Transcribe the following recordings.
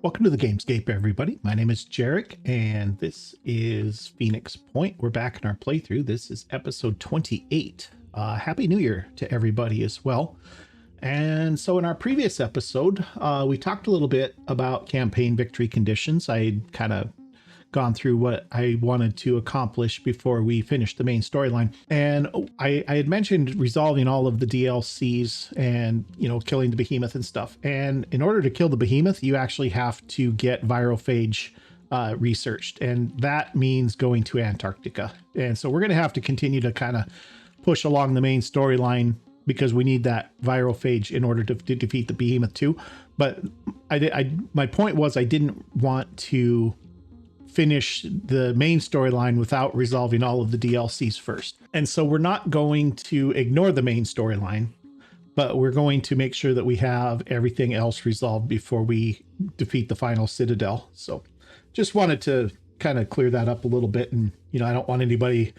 Welcome to the Gamescape, everybody. My name is Jeric, and this is Phoenix Point. We're back in our playthrough. This is episode 28. Happy New Year to everybody as well. And so in our previous episode, we talked a little bit about campaign victory conditions. I had kind of gone through what I wanted to accomplish before we finished the main storyline. And I had mentioned resolving all of the DLCs and, killing the behemoth and stuff. And in order to kill the behemoth, you actually have to get virophage researched. And that means going to Antarctica. And so we're going to have to continue to kind of push along the main storyline because we need that virophage in order to defeat the behemoth too. But my point was I didn't want to finish the main storyline without resolving all of the DLCs first. And so we're not going to ignore the main storyline, but we're going to make sure that we have everything else resolved before we defeat the final citadel. So just wanted to kind of clear that up a little bit. And, I don't want anybody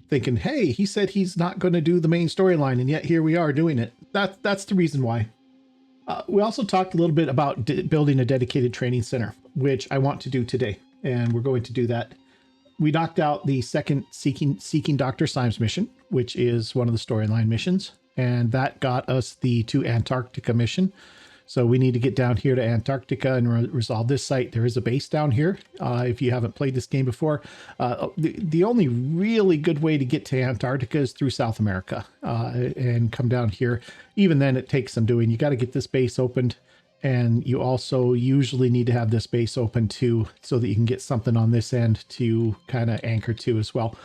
thinking, hey, he said he's not going to do the main storyline, and yet here we are doing it. That's the reason why. We also talked a little bit about building a dedicated training center, which I want to do today. And we're going to do that. We knocked out the second Seeking Dr. Symes mission, which is one of the storyline missions. And that got us the to Antarctica mission. So we need to get down here to Antarctica and resolve this site. There is a base down here. If you haven't played this game before, the only really good way to get to Antarctica is through South America and come down here. Even then, it takes some doing. You got to get this base opened. And you also usually need to have this base open too, so that you can get something on this end to kind of anchor to as well.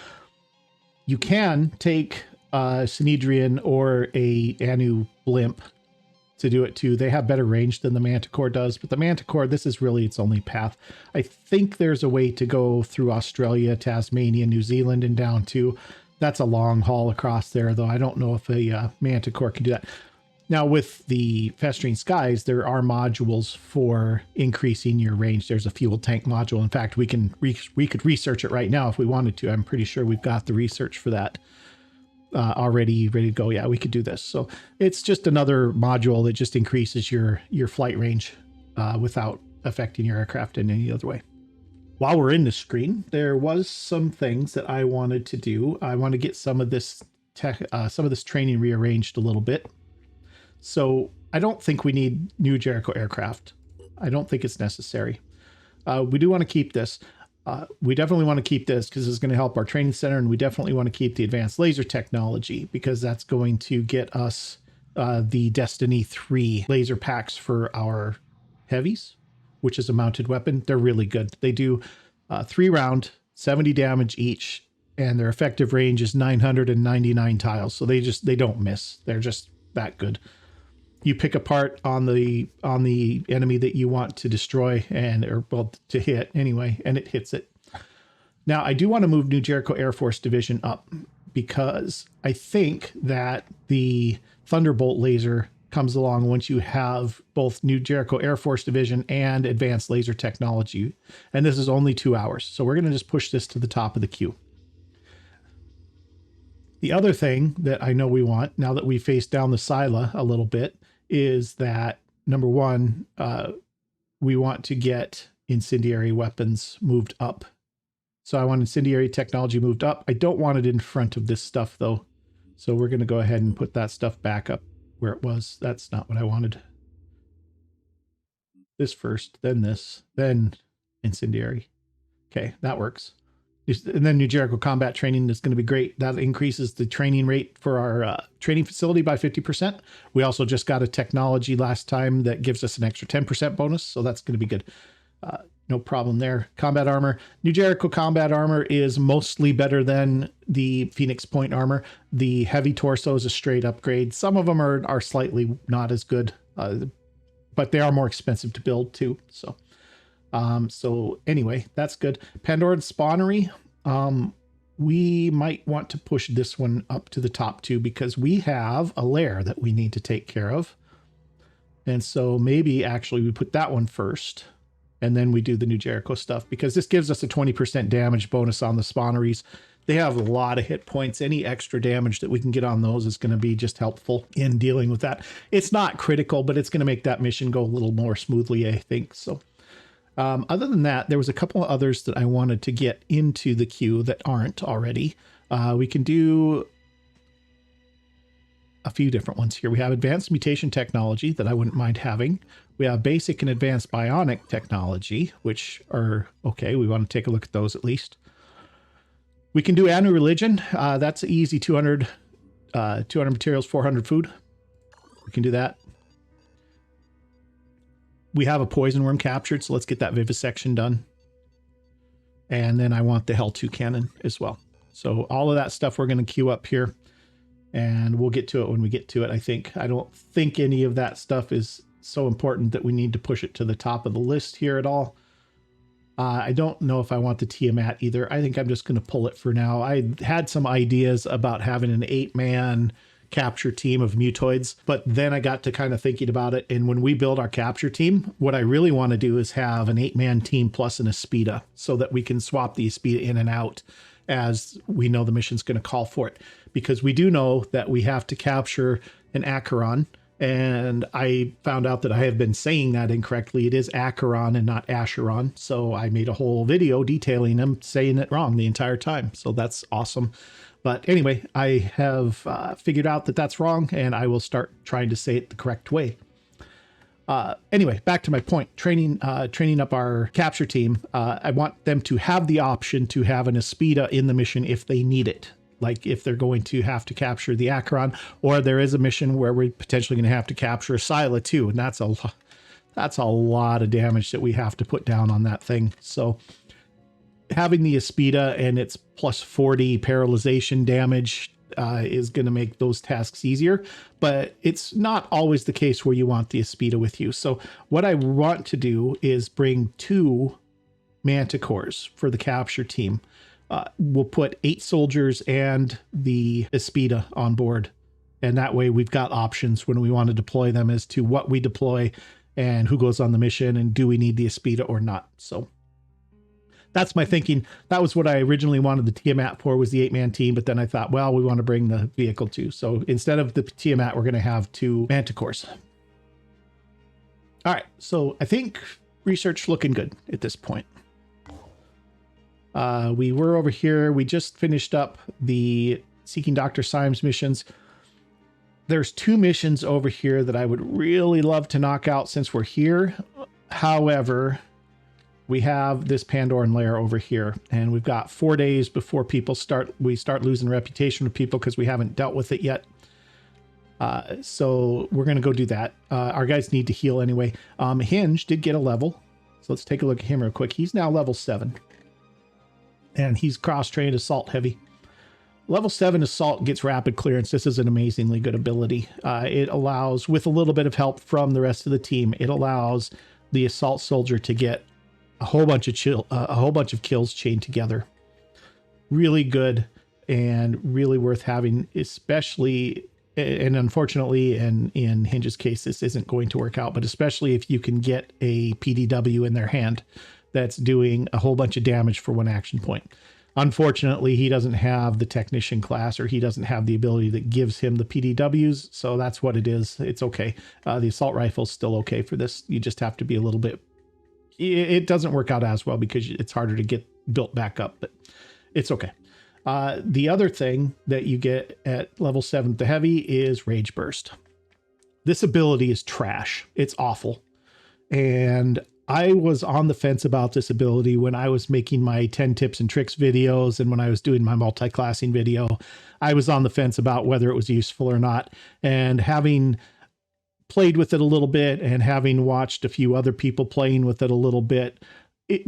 You can take Synedrian or a Anu blimp to do it too. They have better range than the Manticore does, but the Manticore, this is really its only path. I think there's a way to go through Australia, Tasmania, New Zealand, and down too. That's a long haul across there, though. I don't know if a Manticore can do that. Now, with the Festering Skies, there are modules for increasing your range. There's a fuel tank module. In fact, we could research it right now if we wanted to. I'm pretty sure we've got the research for that already ready to go. Yeah, we could do this. So it's just another module that just increases your flight range without affecting your aircraft in any other way. While we're in the screen, there was some things that I wanted to do. I want to get some of this training rearranged a little bit. So I don't think we need new Jericho aircraft. I don't think it's necessary. We do want to keep this. We definitely want to keep this because it's going to help our training center. And we definitely want to keep the advanced laser technology because that's going to get us the Destiny 3 laser packs for our heavies, which is a mounted weapon. They're really good. They do 3 round, 70 damage each, and their effective range is 999 tiles. So they don't miss. They're just that good. You pick a part on the enemy that you want to destroy to hit anyway, and it hits it. Now, I do want to move New Jericho Air Force Division up because I think that the Thunderbolt laser comes along once you have both New Jericho Air Force Division and advanced laser technology. And this is only 2 hours. So we're going to just push this to the top of the queue. The other thing that I know we want, now that we face down the Scylla a little bit, is that, number one, we want to get incendiary weapons moved up. So I want incendiary technology moved up. I don't want it in front of this stuff, though. So we're going to go ahead and put that stuff back up where it was. That's not what I wanted. This first, then this, then incendiary. Okay, that works. And then New Jericho combat training is going to be great. That increases the training rate for our training facility by 50%. We also just got a technology last time that gives us an extra 10% bonus. So that's going to be good. No problem there. Combat armor. New Jericho combat armor is mostly better than the Phoenix Point armor. The heavy torso is a straight upgrade. Some of them are slightly not as good, but they are more expensive to build too. So anyway, that's good. Pandoran Spawnery. We might want to push this one up to the top too, because we have a lair that we need to take care of. And so maybe actually we put that one first and then we do the New Jericho stuff, because this gives us a 20% damage bonus on the spawneries. They have a lot of hit points. Any extra damage that we can get on those is going to be just helpful in dealing with that. It's not critical, but it's going to make that mission go a little more smoothly, I think. So Other than that, there was a couple of others that I wanted to get into the queue that aren't already. We can do a few different ones here. We have advanced mutation technology that I wouldn't mind having. We have basic and advanced bionic technology, which are okay. We want to take a look at those at least. We can do annual religion. That's easy. 200 materials, 400 food. We can do that. We have a poison worm captured, so let's get that vivisection done. And then I want the Hell 2 cannon as well. So all of that stuff we're going to queue up here, and we'll get to it when we get to it. I don't think any of that stuff is so important that we need to push it to the top of the list here at all. I don't know if I want the Tiamat either. I think I'm just going to pull it for now. I had some ideas about having an 8-man capture team of mutoids, but then I got to kind of thinking about it. And when we build our capture team, what I really want to do is have an 8-man team plus an Aspida so that we can swap the Aspida in and out as we know the mission's going to call for it. Because we do know that we have to capture an Acheron. And I found out that I have been saying that incorrectly. It is Acheron and not Acheron. So I made a whole video detailing them saying it wrong the entire time. So that's awesome. But anyway, I have figured out that that's wrong, and I will start trying to say it the correct way. Anyway, back to my point, training up our capture team. I want them to have the option to have an Aspida in the mission if they need it. Like if they're going to have to capture the Acheron, or there is a mission where we're potentially going to have to capture a Scylla too. And that's a lot of damage that we have to put down on that thing. So having the Aspida and its plus 40 paralyzation damage is going to make those tasks easier, but it's not always the case where you want the Aspida with you. So what I want to do is bring 2 Manticores for the capture team. We'll put 8 soldiers and the Aspida on board. And that way we've got options when we want to deploy them as to what we deploy and who goes on the mission and do we need the Aspida or not. So that's my thinking. That was what I originally wanted the Tiamat for, was the 8-man team. But then I thought, well, we want to bring the vehicle too. So instead of the Tiamat, we're going to have 2 Manticores. All right. So I think research looking good at this point. We were over here. We just finished up the Seeking Dr. Symes missions. There's 2 missions over here that I would really love to knock out since we're here. However, we have this Pandoran lair over here, and we've got 4 days before we start losing reputation with people because we haven't dealt with it yet. So we're going to go do that. Our guys need to heal anyway. Hinge did get a level. So let's take a look at him real quick. He's now level 7. And he's cross-trained assault heavy. Level 7 assault gets rapid clearance. This is an amazingly good ability. It allows, with a little bit of help from the rest of the team, it allows the assault soldier to get a whole bunch of kills chained together. Really good and really worth having, especially, and unfortunately, in Hinge's case, this isn't going to work out, but especially if you can get a PDW in their hand that's doing a whole bunch of damage for 1 action point. Unfortunately, he doesn't have the technician class, or he doesn't have the ability that gives him the PDWs. So that's what it is. It's okay. The assault rifle is still okay for this. You just have to be a little bit, it doesn't work out as well because it's harder to get built back up, but it's okay. The other thing that you get at level 7, the heavy, is Rage Burst. This ability is trash. It's awful. And I was on the fence about this ability when I was making my 10 tips and tricks videos, and when I was doing my multi-classing video. I was on the fence about whether it was useful or not. And having played with it a little bit and having watched a few other people playing with it a little bit,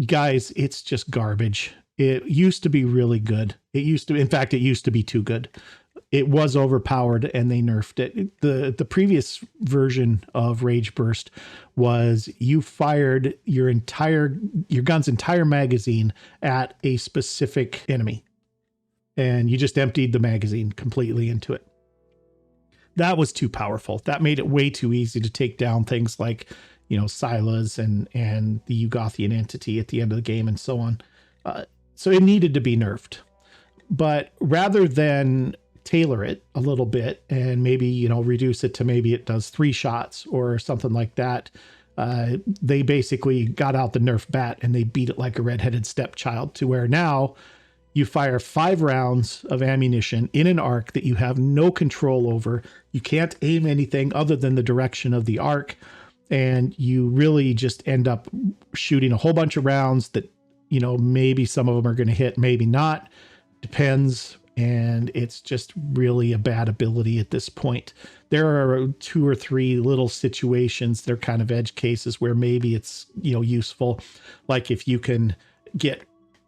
guys, it's just garbage. It used to be really good. In fact, it used to be too good. It was overpowered and they nerfed it. The previous version of Rage Burst was you fired your gun's entire magazine at a specific enemy, and you just emptied the magazine completely into it. That was too powerful. That made it way too easy to take down things like, Silas and the Ugothian entity at the end of the game and so on. So it needed to be nerfed. But rather than tailor it a little bit and maybe, reduce it to maybe it does 3 shots or something like that, They basically got out the Nerf bat and they beat it like a redheaded stepchild, to where now you fire 5 rounds of ammunition in an arc that you have no control over. You can't aim anything other than the direction of the arc. And you really just end up shooting a whole bunch of rounds that, you know, maybe some of them are going to hit, maybe not. Depends. And it's just really a bad ability at this point. There are 2 or 3 little situations, they're kind of edge cases where maybe it's, you know, useful. Like if you can get,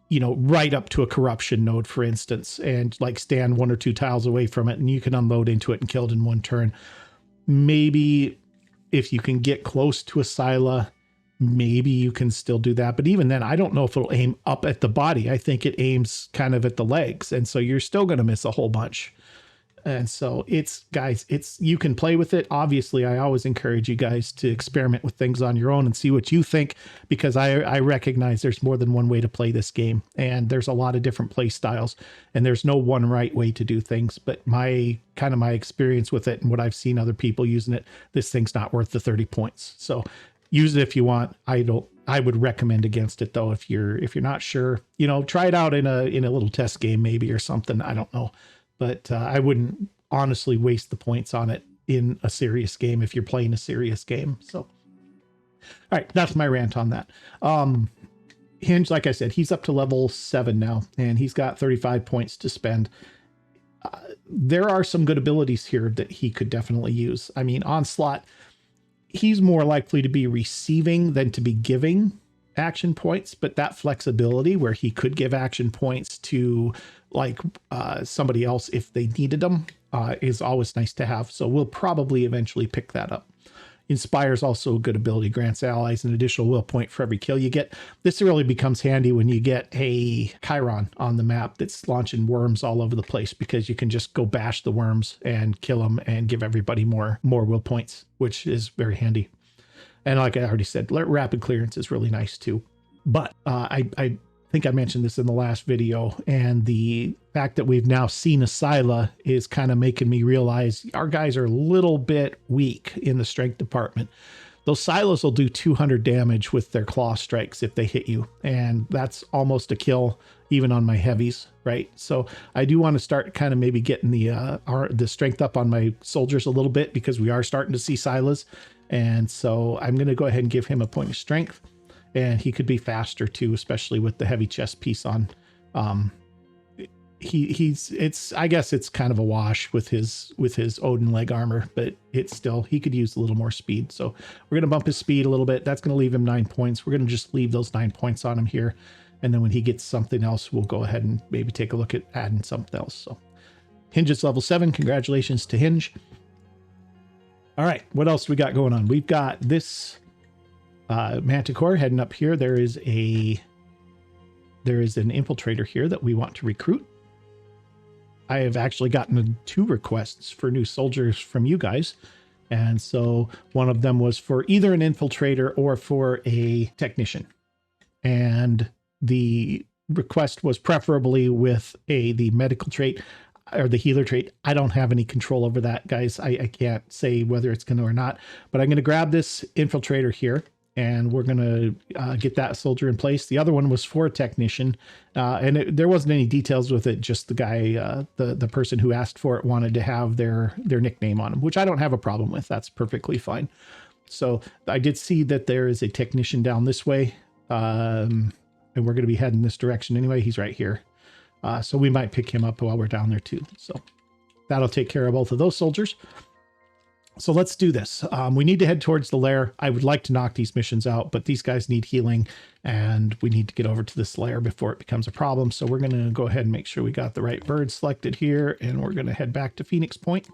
you know, right up to a corruption node, for instance, and like stand 1 or 2 tiles away from it and you can unload into it and kill it in 1 turn. Maybe if you can get close to a Scylla, maybe you can still do that. But even then, I don't know if it'll aim up at the body. I think it aims kind of at the legs. And so you're still going to miss a whole bunch. And so it's, guys, it's, you can play with it. Obviously, I always encourage you guys to experiment with things on your own and see what you think, because I recognize there's more than one way to play this game, and there's a lot of different play styles, and there's no one right way to do things. But my experience with it and what I've seen other people using it, this thing's not worth the 30 points. So use it if you want. I would recommend against it though. If you're not sure, you know, try it out in a little test game maybe or something. I don't know. But I wouldn't honestly waste the points on it in a serious game if you're playing a serious game. So, all right, that's my rant on that. Hinge, like I said, he's up to level 7 now, and he's got 35 points to spend. There are some good abilities here that he could definitely use. I mean, Onslaught, he's more likely to be receiving than to be giving action points, but that flexibility where he could give action points to like somebody else if they needed them is always nice to have. So we'll probably eventually pick that up. Inspire is also a good ability, grants allies an additional will point for every kill you get. This really becomes handy when you get a Chiron on the map that's launching worms all over the place, because you can just go bash the worms and kill them and give everybody more will points, which is very handy. And like I already said, rapid clearance is really nice too. But I think I mentioned this in the last video, and the fact that we've now seen a Scylla is kind of making me realize our guys are a little bit weak in the strength department. Those Scylas will do 200 damage with their claw strikes if they hit you, and that's almost a kill even on my heavies, right? So I do want to start kind of maybe getting the strength up on my soldiers a little bit, because we are starting to see Scylas. And so I'm going to go ahead and give him a point of strength, and he could be faster too, especially with the heavy chest piece on. I guess it's kind of a wash with his Odin leg armor, but it's still, he could use a little more speed. So we're going to bump his speed a little bit. That's going to leave him 9 points. We're going to just leave those 9 points on him here. And then when he gets something else, we'll go ahead and maybe take a look at adding something else. So Hinge is level 7. Congratulations to Hinge. All right, what else we got going on? We've got this Manticore heading up here. There is an infiltrator here that we want to recruit. I have actually gotten 2 requests for new soldiers from you guys. And so one of them was for either an infiltrator or for a technician. And the request was preferably with the medical trait or the healer trait. I don't have any control over that, guys. I can't say whether it's going to or not, but I'm going to grab this infiltrator here, and we're going to get that soldier in place. The other one was for a technician, and there wasn't any details with it. Just the guy, the person who asked for it wanted to have their nickname on him, which I don't have a problem with. That's perfectly fine. So I did see that there is a technician down this way, and we're going to be heading this direction anyway. He's right here. So we might pick him up while we're down there too. So that'll take care of both of those soldiers. So let's do this. We need to head towards the lair. I would like to knock these missions out, but these guys need healing, and we need to get over to this lair before it becomes a problem. So we're going to go ahead and make sure we got the right bird selected here, and we're going to head back to Phoenix Point.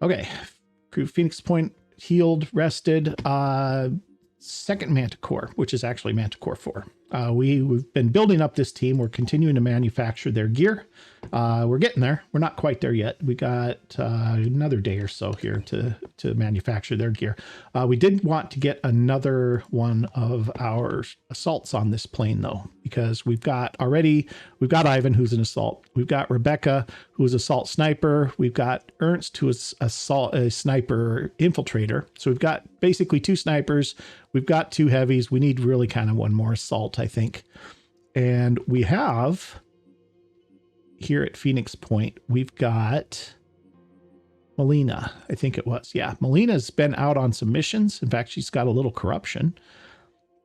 Okay, Phoenix Point healed, rested. Second Manticore, which is actually Manticore 4. We've been building up this team. We're continuing to manufacture their gear. We're getting there. We're not quite there yet. We got another day or so here to manufacture their gear. We did want to get another one of our assaults on this plane though, because we've got Ivan, who's an assault. We've got Rebecca, who's assault sniper. We've got Ernst, who is a sniper infiltrator. So we've got basically 2 snipers. We've got 2 heavies. We need really kind of one more assault, I think. And we have here at Phoenix Point, we've got Melina, I think it was. Yeah, Melina's been out on some missions. In fact, she's got a little corruption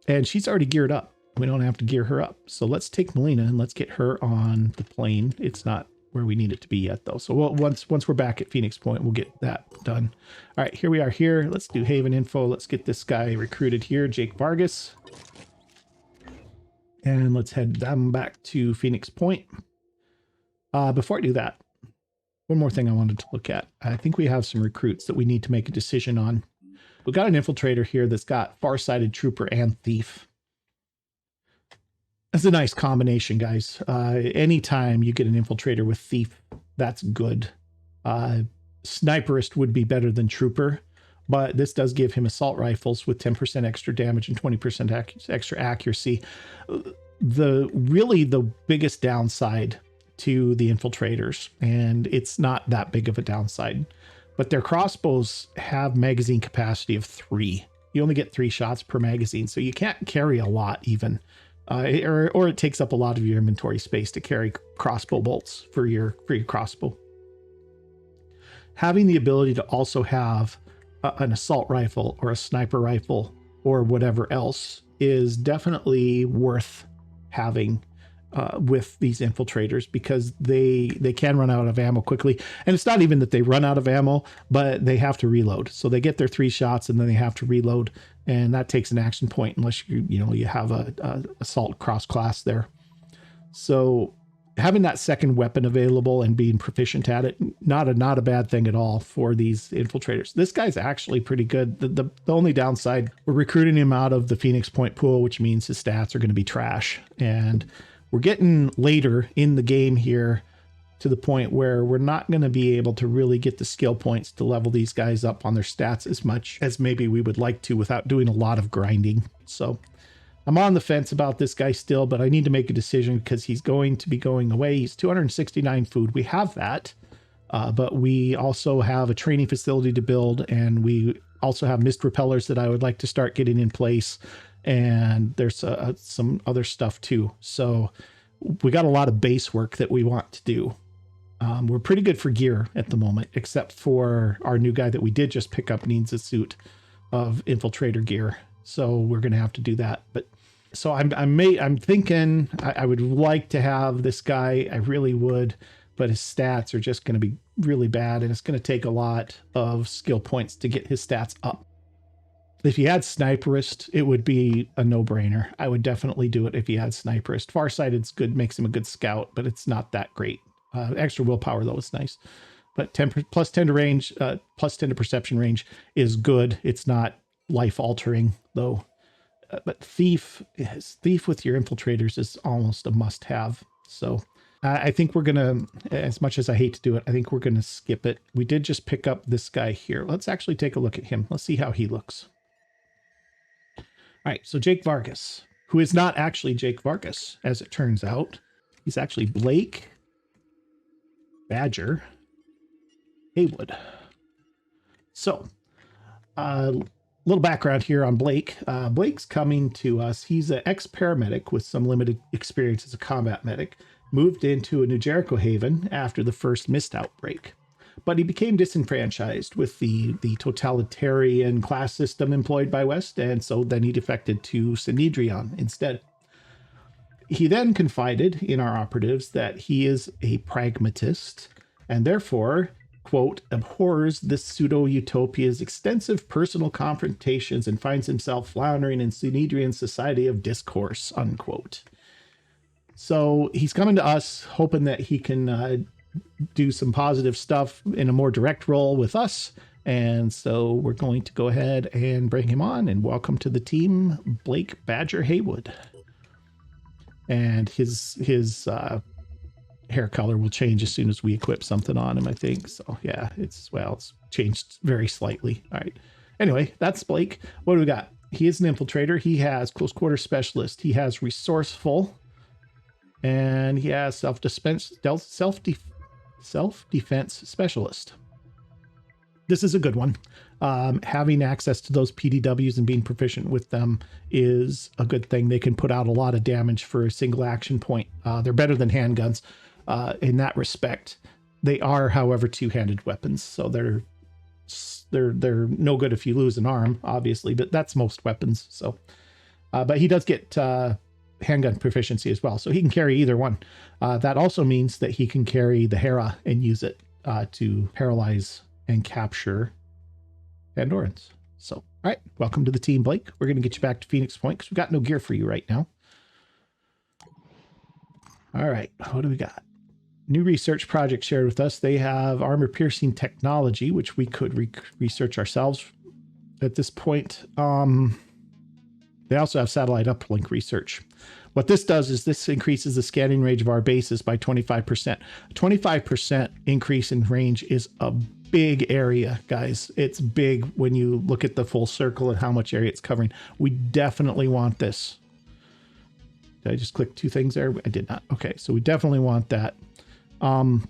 and she's already geared up. We don't have to gear her up. So let's take Melina and let's get her on the plane. It's not where we need it to be yet though. So once we're back at Phoenix Point, we'll get that done. All right, here we are here. Let's do Haven info. Let's get this guy recruited here, Jake Vargas. And let's head them back to Phoenix Point. Before I do that, one more thing I wanted to look at. I think we have some recruits that we need to make a decision on. We've got an infiltrator here that's got far-sighted trooper and thief. That's a nice combination, guys. Anytime you get an infiltrator with thief, that's good. Sniperist would be better than trooper, but this does give him assault rifles with 10% extra damage and 20% extra accuracy. Really the biggest downside to the infiltrators, and it's not that big of a downside, but their crossbows have magazine capacity of 3. You only get 3 shots per magazine, so you can't carry a lot even, or it takes up a lot of your inventory space to carry crossbow bolts for your crossbow. Having the ability to also have an assault rifle or a sniper rifle or whatever else is definitely worth having with these infiltrators, because they can run out of ammo quickly. And it's not even that they run out of ammo, but they have to reload. So they get their 3 shots and then they have to reload, and that takes an action point unless you have a assault cross class there. So having that second weapon available and being proficient at it, not a bad thing at all for these infiltrators. This guy's actually pretty good. The only downside, we're recruiting him out of the Phoenix Point pool, which means his stats are going to be trash. And we're getting later in the game here to the point where we're not going to be able to really get the skill points to level these guys up on their stats as much as maybe we would like to without doing a lot of grinding. So I'm on the fence about this guy still, but I need to make a decision because he's going to be going away. He's 269 food. We have that, but we also have a training facility to build, and we also have mist repellers that I would like to start getting in place. And there's some other stuff too. So we got a lot of base work that we want to do. We're pretty good for gear at the moment, except for our new guy that we did just pick up needs a suit of infiltrator gear. So we're going to have to do that. But so I'm thinking I would like to have this guy. I really would, but his stats are just going to be really bad. And it's going to take a lot of skill points to get his stats up. If he had Sniperist, it would be a no-brainer. I would definitely do it if he had Sniperist. Farsighted's good, makes him a good scout, but it's not that great. Extra willpower, though, is nice. But plus 10 to range, plus 10 to perception range is good. It's not life-altering, though. But Thief with your infiltrators is almost a must-have. So I think we're going to, as much as I hate to do it, I think we're going to skip it. We did just pick up this guy here. Let's actually take a look at him. Let's see how he looks. All right, so Jake Vargas, who is not actually Jake Vargas, as it turns out. He's actually Blake Badger Haywood. So, little background here on Blake. Blake's coming to us. He's an ex-paramedic with some limited experience as a combat medic. Moved into a New Jericho Haven after the first mist outbreak. But he became disenfranchised with the totalitarian class system employed by West, and so then he defected to Synedrion instead. He then confided in our operatives that he is a pragmatist, and therefore, quote, abhors this pseudo-utopia's extensive personal confrontations and finds himself floundering in Synedrion's society of discourse, unquote. So he's coming to us hoping that he can do some positive stuff in a more direct role with us. And so we're going to go ahead and bring him on, and welcome to the team, Blake Badger Haywood. And his hair color will change as soon as we equip something on him, I think. So yeah, it's changed very slightly. All right. Anyway, that's Blake. What do we got? He is an infiltrator. He has close quarter specialist. He has resourceful. And he has self-defense specialist. This is a good one. Having access to those PDWs and being proficient with them is a good thing. They can put out a lot of damage for a single action point. They're better than handguns in that respect. They are, however, two-handed weapons, so they're no good if you lose an arm, obviously, but that's most weapons. So, but he does get handgun proficiency as well, so he can carry either one. That also means that he can carry the Hera and use it to paralyze and capture Pandorans. So, all right, welcome to the team, Blake. We're going to get you back to Phoenix Point because we've got no gear for you right now. All right, what do we got? New research project shared with us. They have armor-piercing technology, which we could research ourselves at this point. They also have satellite uplink research. What this does is this increases the scanning range of our bases by 25%. 25% increase in range is a big area, guys. It's big when you look at the full circle and how much area it's covering. We definitely want this. Did I just click two things there? I did not. Okay, so we definitely want that. I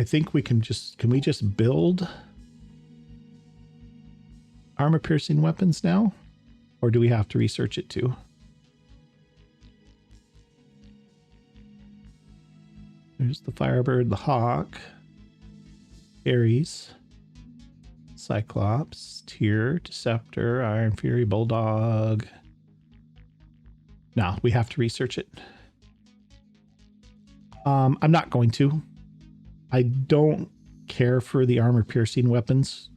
think we can we just build armor piercing weapons now? Or do we have to research it too? There's the Firebird, the Hawk, Ares, Cyclops, Tyr, Deceptor, Iron Fury, Bulldog. No, we have to research it. I'm not going to. I don't care for the armor piercing weapons.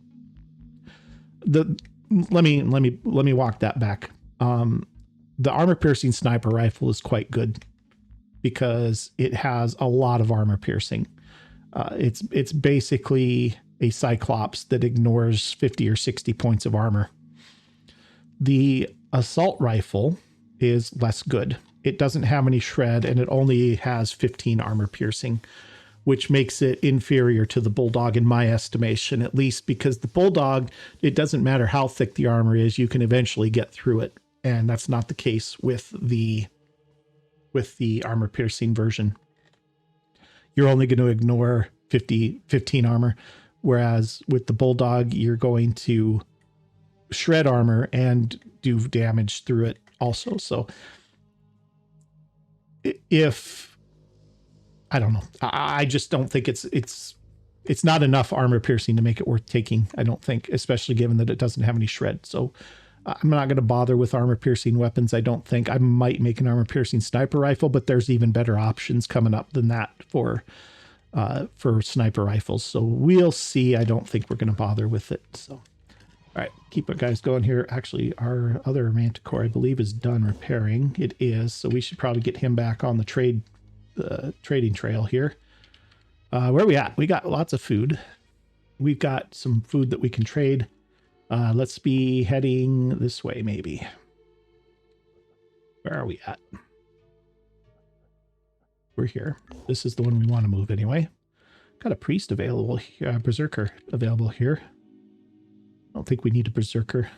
Let me walk that back. The armor piercing sniper rifle is quite good because it has a lot of armor piercing. It's basically a Cyclops that ignores 50 or 60 points of armor. The assault rifle is less good. It doesn't have any shred and it only has 15 armor piercing, which makes it inferior to the Bulldog in my estimation, at least because the Bulldog, it doesn't matter how thick the armor is, you can eventually get through it. And that's not the case with the armor piercing version. You're only going to ignore 15 armor, whereas with the Bulldog, you're going to shred armor and do damage through it also. So if I don't know, I just don't think it's not enough armor piercing to make it worth taking. I don't think, especially given that it doesn't have any shred. So I'm not going to bother with armor piercing weapons. I don't think. I might make an armor piercing sniper rifle, but there's even better options coming up than that for sniper rifles. So we'll see. I don't think we're going to bother with it. So, all right, keep it guys going here. Actually, our other Manticore, I believe, is done repairing. It is. So we should probably get him back on the trading trail here. Where are we at? We got lots of food. We've got some food that we can trade. Let's be heading this way, maybe. Where are we at? We're here. This is the one we want to move anyway. Got a priest available here, berserker available here. I don't think we need a berserker.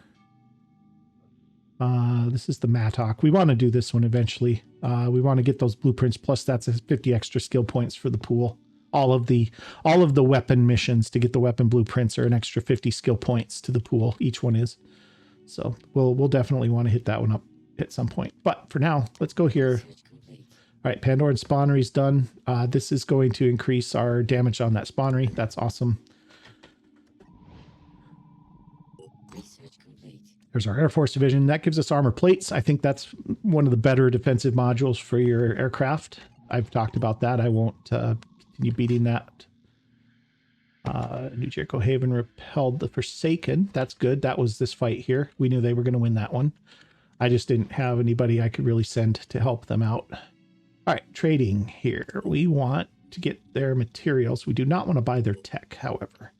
This is the Mattock. We want to do this one eventually. We want to get those blueprints. Plus, that's 50 extra skill points for the pool. All of the weapon missions to get the weapon blueprints are an extra 50 skill points to the pool. Each one is. So we'll definitely want to hit that one up at some point. But for now, let's go here. All right, Pandoran spawnery is done. This is going to increase our damage on that spawnery. That's awesome. There's our Air Force Division. That gives us armor plates. I think that's one of the better defensive modules for your aircraft. I've talked about that. I won't continue beating that. New Jericho Haven repelled the Forsaken. That's good. That was this fight here. We knew they were going to win that one. I just didn't have anybody I could really send to help them out. All right, trading here. We want to get their materials. We do not want to buy their tech, however.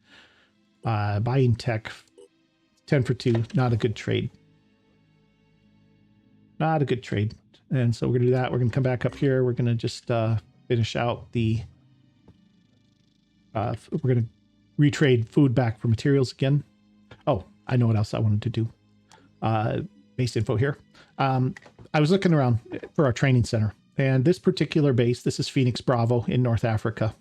Buying tech, 10 for 2, not a good trade. Not a good trade. And so we're going to do that. We're going to come back up here. We're going to just finish out the... we're going to retrade food back for materials again. Oh, I know what else I wanted to do. base info here. I was looking around for our training center, and this particular base, this is Phoenix Bravo in North Africa.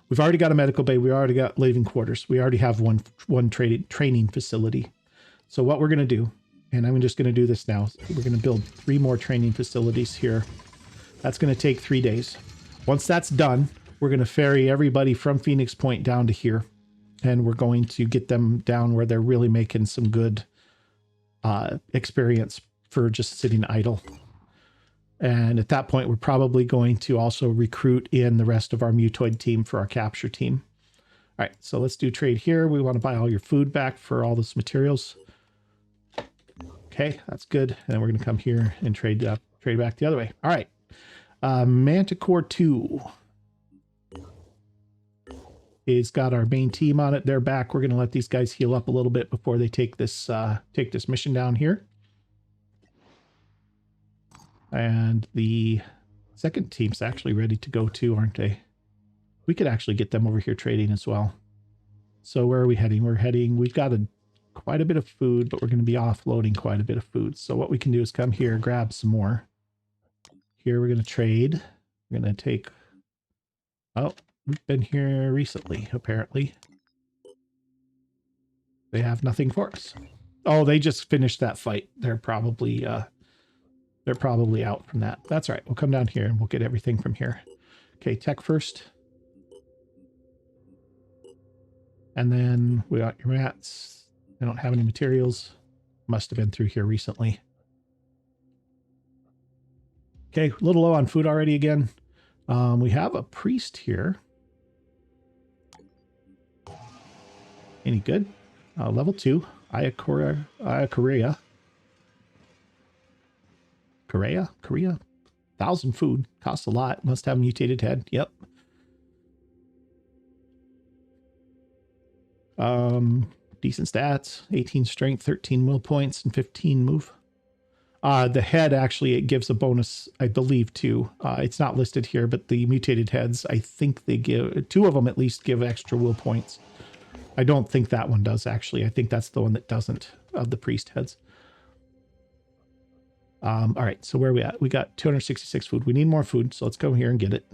We've already got a medical bay. We already got living quarters. We already have one training facility. So what we're going to do, and I'm just going to do this now, we're going to build 3 more training facilities here. That's going to take 3 days. Once that's done, we're going to ferry everybody from Phoenix Point down to here, and we're going to get them down where they're really making some good experience for just sitting idle. And at that point, we're probably going to also recruit in the rest of our mutoid team for our capture team. All right, so let's do trade here. We want to buy all your food back for all this materials. Okay, that's good. And then we're going to come here and trade back the other way. All right, Manticore 2 is got our main team on it. They're back. We're going to let these guys heal up a little bit before they take this mission down here. And the second team's actually ready to go too, aren't they? We could actually get them over here trading as well. So where are we heading? We've got quite a bit of food, but we're going to be offloading quite a bit of food. So what we can do is come here, grab some more. Here we're going to trade. We're going to take... Oh, we've been here recently, apparently. They have nothing for us. Oh, they just finished that fight. They're probably out from that. That's all right. We'll come down here and we'll get everything from here. Okay, tech first. And then we got your mats. I don't have any materials. Must have been through here recently. Okay, a little low on food already again. We have a priest here. Any good? Level 2. Korea. 1,000 food. Costs a lot. Must have a mutated head. Yep. Decent stats. 18 strength, 13 will points, and 15 move. The head, actually, it gives a bonus, I believe, too. It's not listed here, but the mutated heads, I think they give... 2 of them at least give extra will points. I don't think that one does, actually. I think that's the one that doesn't, of the priest heads. All right, so where are we at? We got 266 food. We need more food, so let's go here and get it.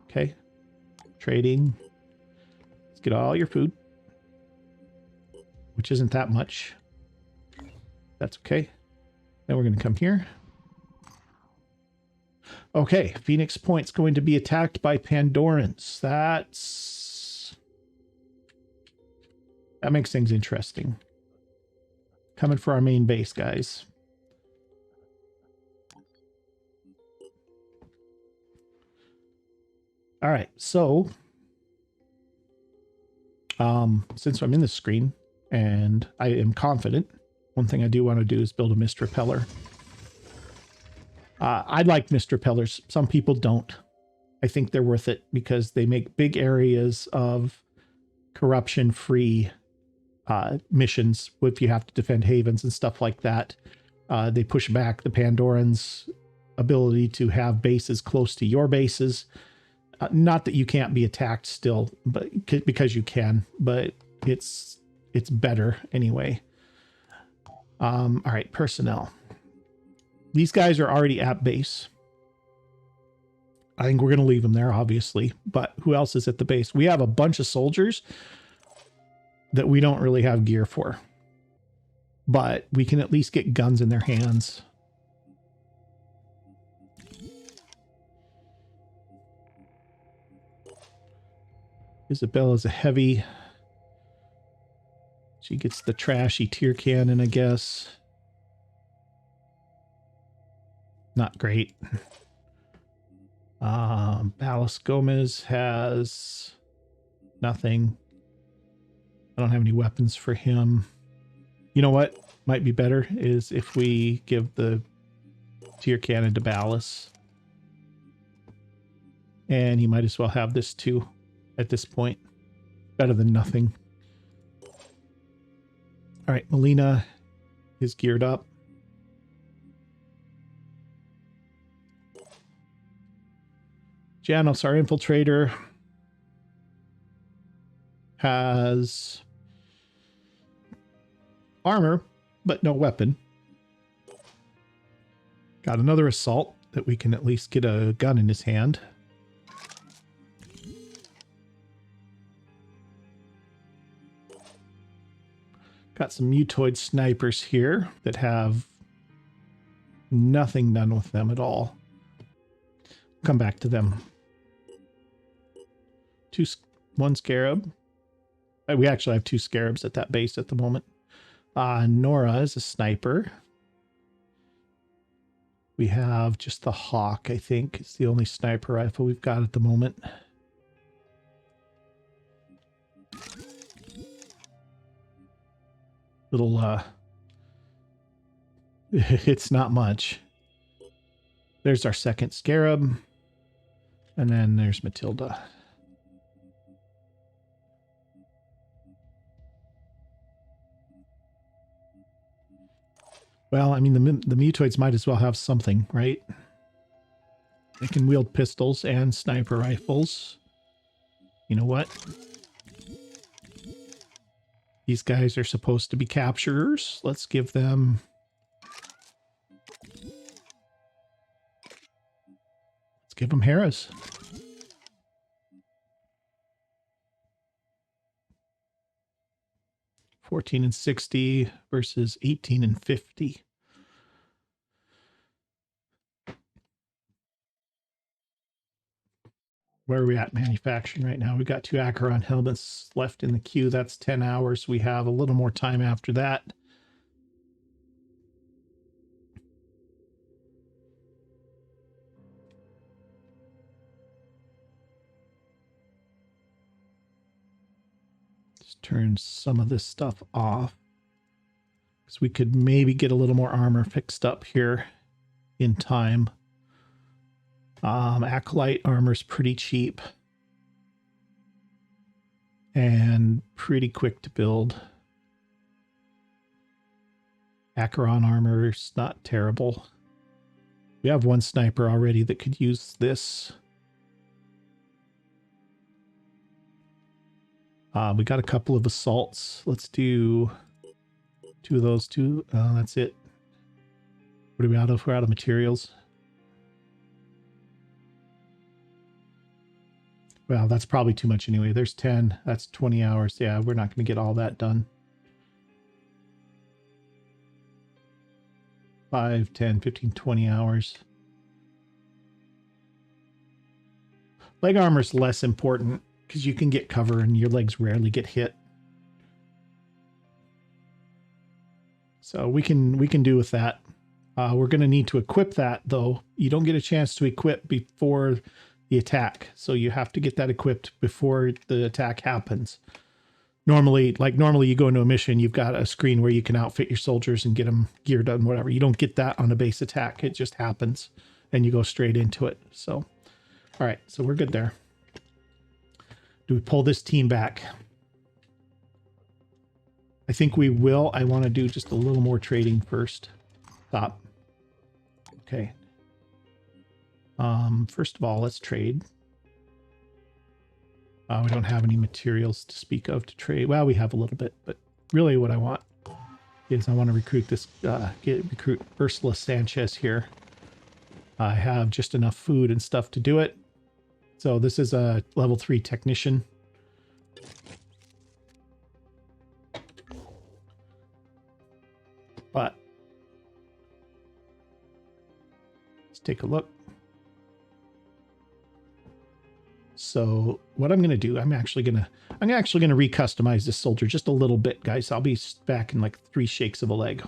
Okay. Trading. Let's get all your food, which isn't that much. That's okay. Then we're going to come here. Okay, Phoenix Point's going to be attacked by Pandorans. That makes things interesting. Coming for our main base, guys. All right, so since I'm in the screen and I am confident, one thing I do want to do is build a mist repeller. I like mist repellers. Some people don't. I think they're worth it because they make big areas of corruption-free missions if you have to defend havens and stuff like that. They push back the Pandorans' ability to have bases close to your bases. Not that you can't be attacked still, but because you can, but it's better anyway. All right, personnel. These guys are already at base. I think we're going to leave them there, obviously, but who else is at the base? We have a bunch of soldiers that we don't really have gear for, but we can at least get guns in their hands. Isabella's a heavy. She gets the trashy tear cannon, I guess. Not great. Balas Gomez has nothing. I don't have any weapons for him. You know what might be better is if we give the tear cannon to Balas. And he might as well have this too at this point. Better than nothing. All right, Melina is geared up. Janos, our infiltrator, has armor, but no weapon. Got another assault that we can at least get a gun in his hand. Got some mutoid snipers here that have nothing done with them at all. Come back to them. One scarab. We actually have 2 scarabs at that base at the moment. Nora is a sniper. We have just the Hawk, I think. It's the only sniper rifle we've got at the moment. Little, it's not much. There's our second scarab. And then there's Matilda. Well, I mean, the mutoids might as well have something, right? They can wield pistols and sniper rifles. You know what? These guys are supposed to be capturers. Let's give them... Let's give them Harris. $14 and $60 versus $18 and $50. Where are we at manufacturing right now? We've got 2 Acheron helmets left in the queue. That's 10 hours. We have a little more time after that. Just turn some of this stuff off, because we could maybe get a little more armor fixed up here in time. Acolyte armor's pretty cheap and pretty quick to build. Acheron armor's not terrible. We have 1 sniper already that could use this. We got a couple of assaults. Let's do 2 of those 2. That's it. What are we out of? We're out of materials. Well, that's probably too much anyway. There's 10. That's 20 hours. Yeah, we're not going to get all that done. 5, 10, 15, 20 hours. Leg armor's less important because you can get cover and your legs rarely get hit. So we can do with that. We're going to need to equip that, though. You don't get a chance to equip before the attack, so you have to get that equipped before the attack happens. Normally you go into a mission, you've got a screen where you can outfit your soldiers and get them geared up and whatever. You don't get that on a base attack. It just happens and you go straight into it. So, all right, so we're good there. Do we pull this team back? I think we will. I want to do just a little more trading first. Stop. Okay. First of all, let's trade. We don't have any materials to speak of to trade. Well, we have a little bit, but really what I want is I want to recruit this, recruit Ursula Sanchez here. I have just enough food and stuff to do it. So this is a level 3 technician. But let's take a look. So what I'm going to do, I'm actually going to recustomize this soldier just a little bit, guys. I'll be back in like 3 shakes of a leg.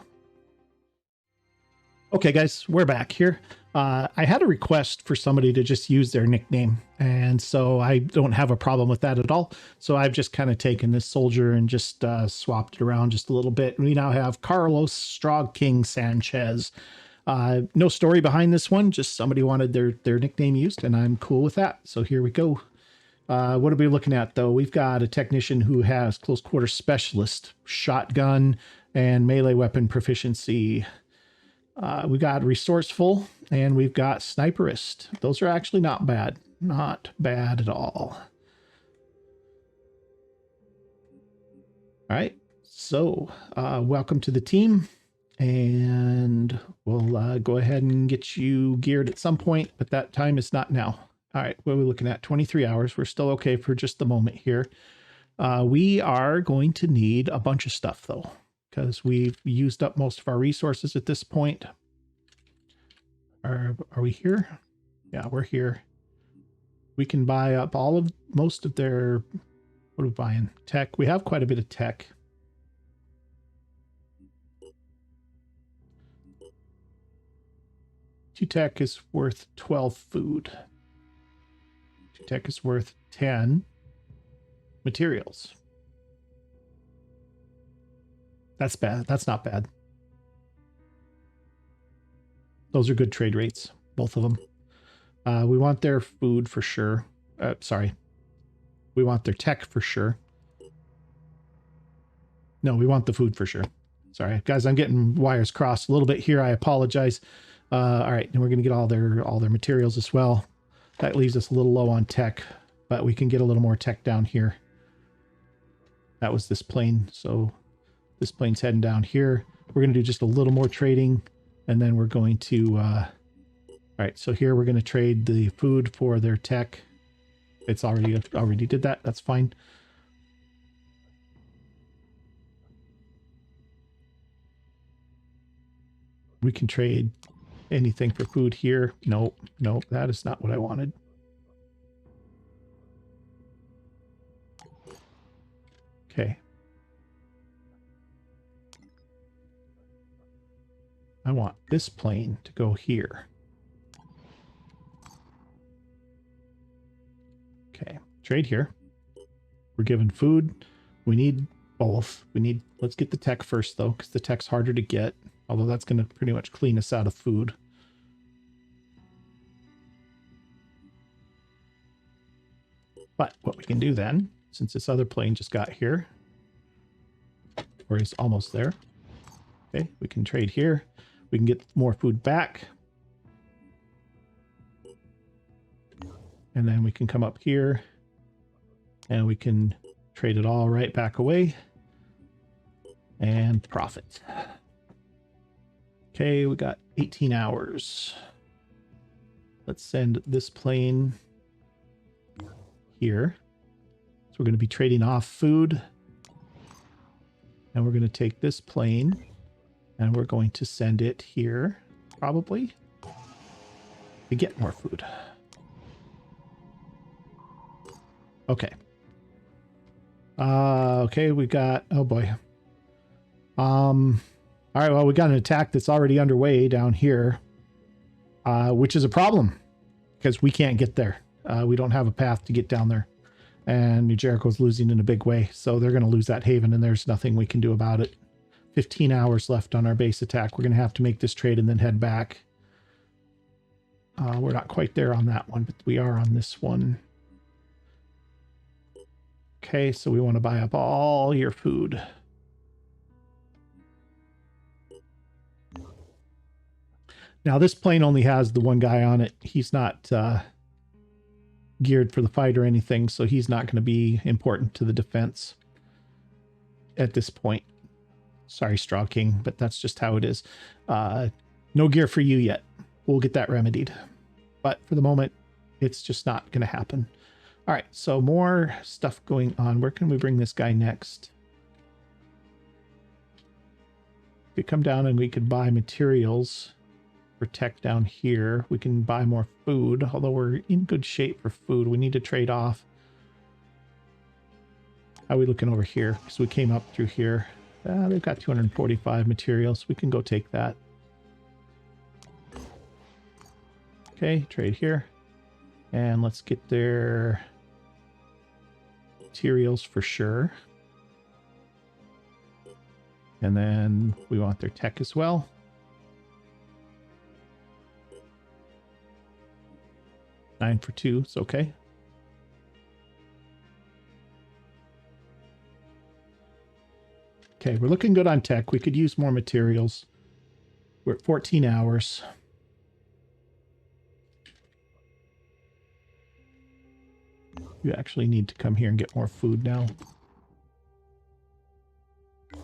Okay, guys, we're back here. I had a request for somebody to just use their nickname, and so I don't have a problem with that at all. So I've just kind of taken this soldier and just swapped it around just a little bit. We now have Carlos Strog King Sanchez. No story behind this one, just somebody wanted their nickname used, and I'm cool with that. So here we go. What are we looking at, though? We've got a technician who has close quarter specialist, shotgun, and melee weapon proficiency. We got resourceful, and we've got sniperist. Those are actually not bad. Not bad at all. All right, So, welcome to the team, and we'll go ahead and get you geared at some point, but that time is not now. All right, what are we looking at? 23 hours. We're still okay for just the moment here. We are going to need a bunch of stuff, though, because we've used up most of our resources at this point. Are we here? Yeah, we're here. We can buy up most of their, what are we buying? Tech. We have quite a bit of tech. Two tech is worth 12 food. Two tech is worth 10 materials. That's bad. That's not bad. Those are good trade rates, both of them. We want their food for sure. Sorry. We want their tech for sure. No, we want the food for sure. Sorry, guys, I'm getting wires crossed a little bit here. I apologize. All right, and we're going to get all their materials as well. That leaves us a little low on tech, but we can get a little more tech down here. That was this plane, so this plane's heading down here. We're going to do just a little more trading, and then we're going to... all right, so here we're going to trade the food for their tech. It's already did that. That's fine. We can trade anything for food here. Nope, nope, that is not what I wanted. Okay. I want this plane to go here. Okay, trade here. We're given food. We need both. Let's get the tech first though, because the tech's harder to get. Although that's going to pretty much clean us out of food. But what we can do then, since this other plane just got here, or is almost there, okay, we can trade here. We can get more food back. And then we can come up here and we can trade it all right back away and profit. Okay, we got 18 hours. Let's send this plane here. So we're going to be trading off food. And we're going to take this plane and we're going to send it here, probably, to get more food. Okay. Okay, we got, oh boy. All right, well, we got an attack that's already underway down here, which is a problem because we can't get there. We don't have a path to get down there. And New Jericho's losing in a big way, so they're going to lose that haven, and there's nothing we can do about it. 15 hours left on our base attack. We're going to have to make this trade and then head back. We're not quite there on that one, but we are on this one. Okay, so we want to buy up all your food. Now, this plane only has the one guy on it. He's not geared for the fight or anything, so he's not going to be important to the defense at this point. Sorry, Straw King, but that's just how it is. No gear for you yet. We'll get that remedied. But for the moment, it's just not going to happen. All right, so more stuff going on. Where can we bring this guy next? We could come down and we could buy materials for tech down here. We can buy more food, although we're in good shape for food. We need to trade off. How are we looking over here? Because we came up through here. They've got 245 materials. We can go take that. Okay, trade here. And let's get their materials for sure. And then we want their tech as well. Nine for 2, it's okay. Okay, we're looking good on tech. We could use more materials. We're at 14 hours. You actually need to come here and get more food now.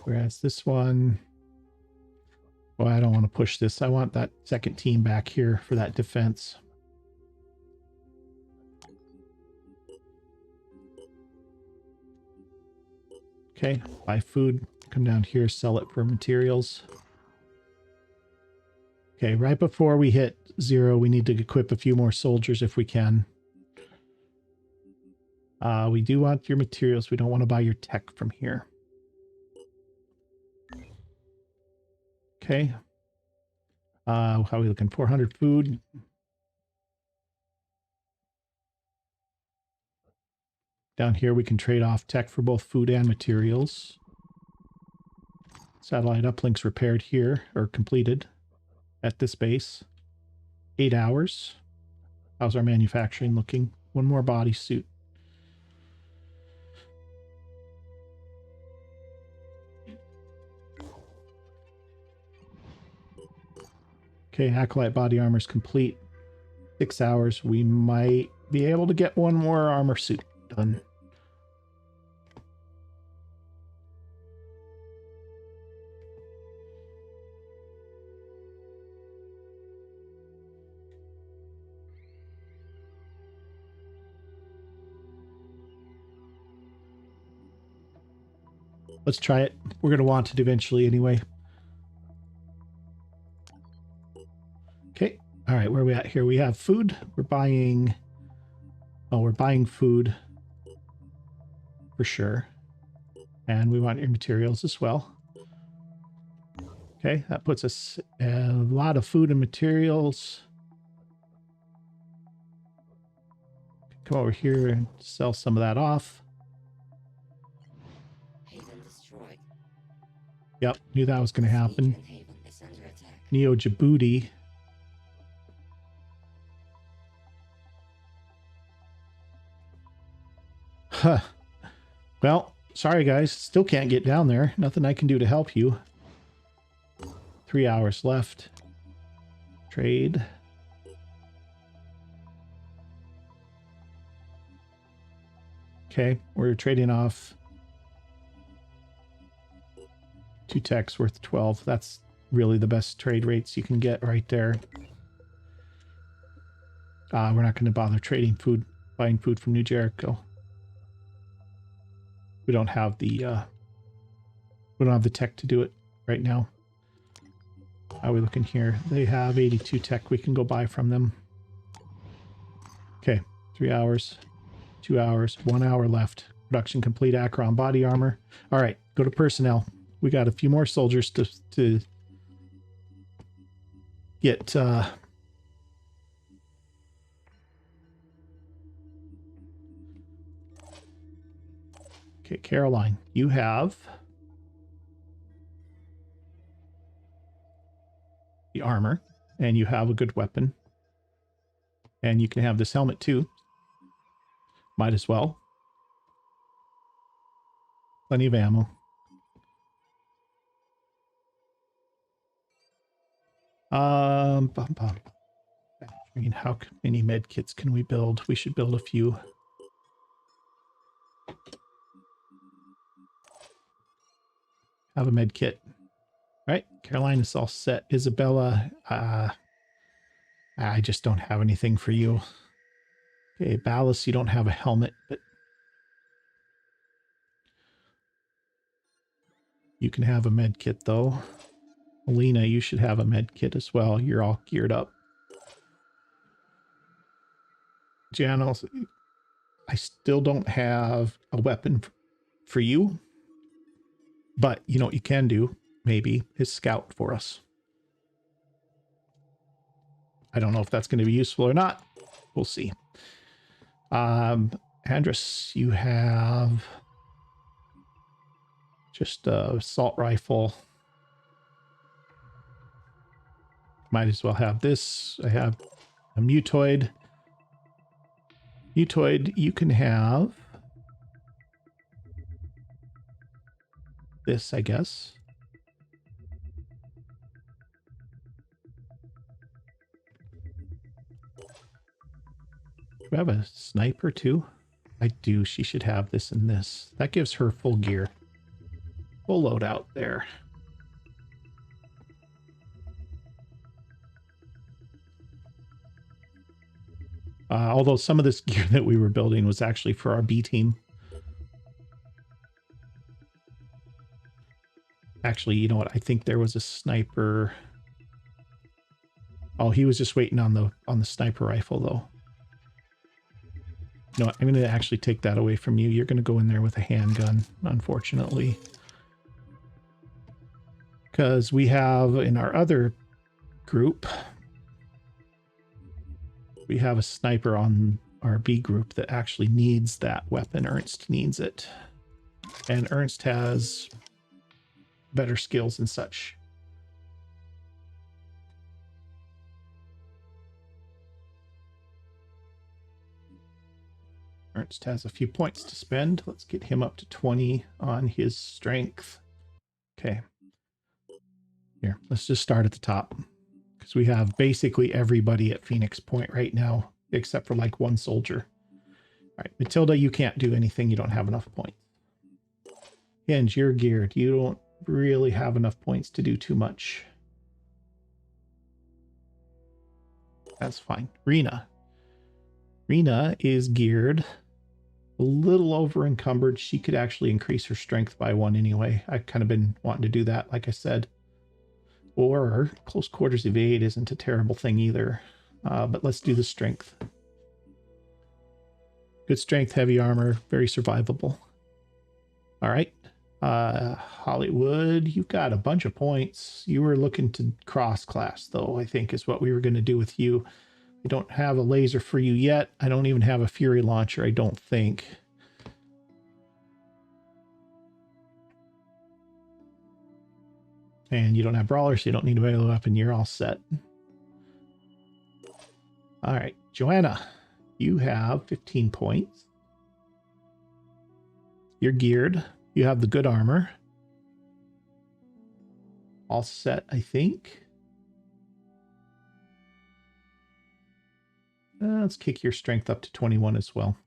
Whereas this one, well, I don't want to push this. I want that second team back here for that defense. Okay, buy food, come down here, sell it for materials. Okay, right before we hit 0, we need to equip a few more soldiers if we can. We do want your materials. We don't want to buy your tech from here. Okay. How are we looking? 400 food. Down here, we can trade off tech for both food and materials. Satellite uplinks repaired here, or completed at this base. 8 hours. How's our manufacturing looking? One more bodysuit. Okay, Acolyte body armor is complete. 6 hours. We might be able to get one more armor suit done. Let's try it. We're going to want it eventually anyway. Okay. All right. Where are we at here? We have food. We're buying... Oh, we're buying food. For sure. And we want your materials as well. Okay. That puts us a lot of food and materials. Come over here and sell some of that off. Yep, knew that was going to happen. Neo Djibouti. Huh. Well, sorry guys, still can't get down there. Nothing I can do to help you. 3 hours left. Trade. Okay, we're trading off 2 techs worth 12. That's really the best trade rates you can get right there. We're not going to bother trading food, buying food from New Jericho. We don't have the tech to do it right now. How are we looking here? They have 82 tech. We can go buy from them. Okay, 3 hours, 2 hours, 1 hour left. Production complete. Akron body armor. All right, go to personnel. We got a few more soldiers to get okay, Caroline, you have the armor and you have a good weapon. And you can have this helmet too. Might as well. Plenty of ammo. I mean, how many med kits can we build? We should build a few. Have a med kit. All right, Caroline is all set. Isabella, I just don't have anything for you. Okay, Ballas, you don't have a helmet, but you can have a med kit though. Alina, you should have a med kit as well. You're all geared up. Janos, I still don't have a weapon for you. But you know what you can do? Maybe is scout for us. I don't know if that's going to be useful or not. We'll see. Andrus, you have just a assault rifle. Might as well have this. I have a mutoid. Mutoid, you can have this, I guess. Do I have a sniper too? I do. She should have this and this. That gives her full gear. Full loadout there. Although some of this gear that we were building was actually for our B team. Actually, you know what? I think there was a sniper. Oh, he was just waiting on the sniper rifle though. You know what? I'm going to actually take that away from you. You're going to go in there with a handgun, unfortunately. Because we have in our other group, we have a sniper on our B group that actually needs that weapon. Ernst needs it. And Ernst has better skills and such. Ernst has a few points to spend. Let's get him up to 20 on his strength. Okay. Here, let's just start at the top. Because we have basically everybody at Phoenix Point right now, except for like one soldier. All right, Matilda, you can't do anything. You don't have enough points. Hinge, you're geared. You don't really have enough points to do too much. That's fine. Rena. Rena is geared. A little over encumbered. She could actually increase her strength by 1 anyway. I've kind of been wanting to do that, like I said. Or close quarters evade isn't a terrible thing either. But let's do the strength. Good strength, heavy armor, very survivable. All right. Hollywood, you've got a bunch of points. You were looking to cross class, though, I think is what we were going to do with you. I don't have a laser for you yet. I don't even have a Fury launcher, I don't think. And you don't have brawler, so you don't need a melee weapon. You're all set. All right, Joanna, you have 15 points. You're geared. You have the good armor. All set, I think. Let's kick your strength up to 21 as well.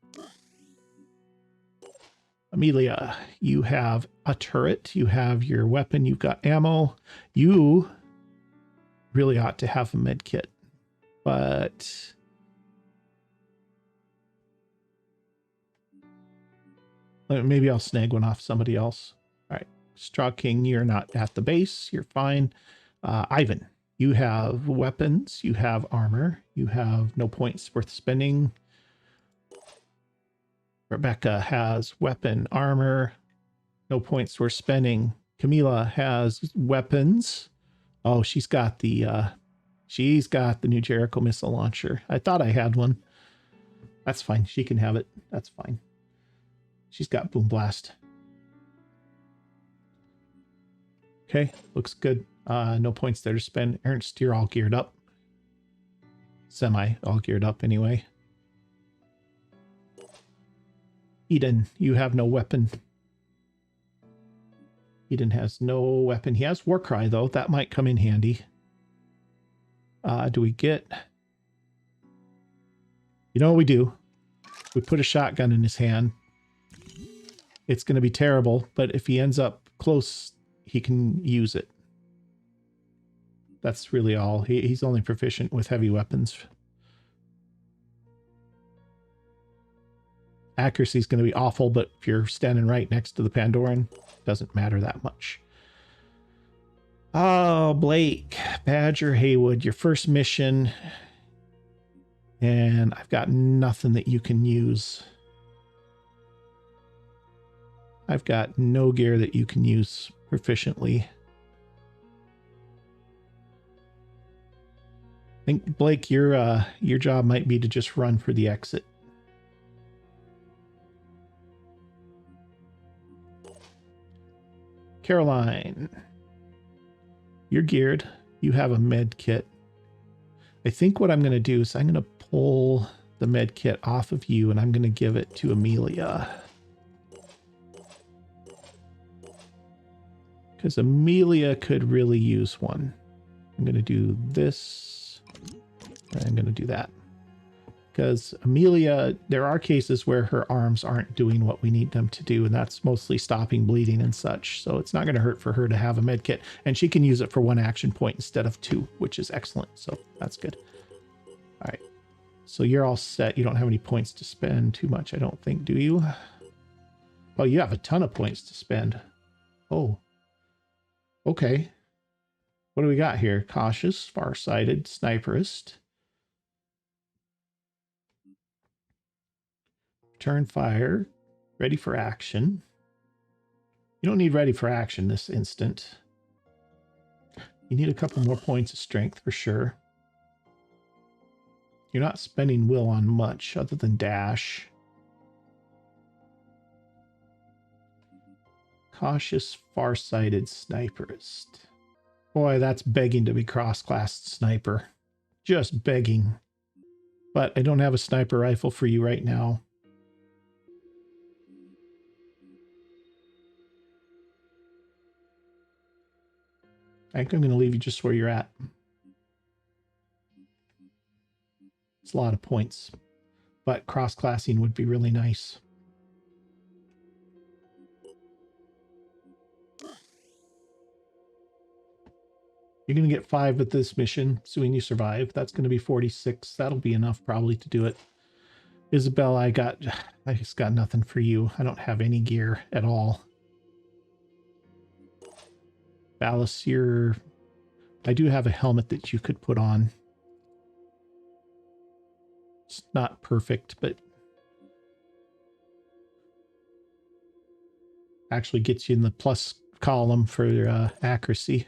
Amelia, you have a turret. You have your weapon. You've got ammo. You really ought to have a med kit. But maybe I'll snag one off somebody else. All right. Straw King, you're not at the base. You're fine. Ivan, you have weapons. You have armor. You have no points worth spending. Rebecca has weapon, armor. No points worth spending. Camila has weapons. Oh, she's got the new Jericho missile launcher. I thought I had one. That's fine. She can have it. That's fine. She's got Boom Blast. Okay, looks good. No points there to spend. Ernst, you're all geared up. Semi all geared up anyway. Eden, you have no weapon. Eden has no weapon. He has Warcry, though. That might come in handy. Do we get... You know what we do? We put a shotgun in his hand. It's going to be terrible, but if he ends up close, he can use it. That's really all. He's only proficient with heavy weapons. Accuracy is going to be awful, but if you're standing right next to the Pandoran, it doesn't matter that much. Oh, Blake, Badger, Haywood, your first mission. And I've got nothing that you can use. I've got no gear that you can use proficiently. I think, Blake, your job might be to just run for the exit. Caroline, you're geared. You have a med kit. I think what I'm going to do is I'm going to pull the med kit off of you and I'm going to give it to Amelia. Because Amelia could really use one. I'm going to do this. And I'm going to do that. Because Amelia, there are cases where her arms aren't doing what we need them to do, and that's mostly stopping bleeding and such. So it's not going to hurt for her to have a med kit, and she can use it for 1 action point instead of 2, which is excellent. So that's good. All right. So you're all set. You don't have any points to spend too much, I don't think, do you? Oh, you have a ton of points to spend. Oh. Okay. What do we got here? Cautious, farsighted, sniperist. Turn fire, ready for action. You don't need ready for action this instant. You need a couple more points of strength for sure. You're not spending will on much other than dash. Cautious, farsighted sniperist. Boy, that's begging to be cross-classed sniper. Just begging. But I don't have a sniper rifle for you right now. I think I'm going to leave you just where you're at. It's a lot of points, but cross-classing would be really nice. You're going to get 5 with this mission, assuming you survive. That's going to be 46. That'll be enough probably to do it. Isabel, I just got nothing for you. I don't have any gear at all. Ballastier, I do have a helmet that you could put on. It's not perfect, but actually gets you in the plus column for accuracy.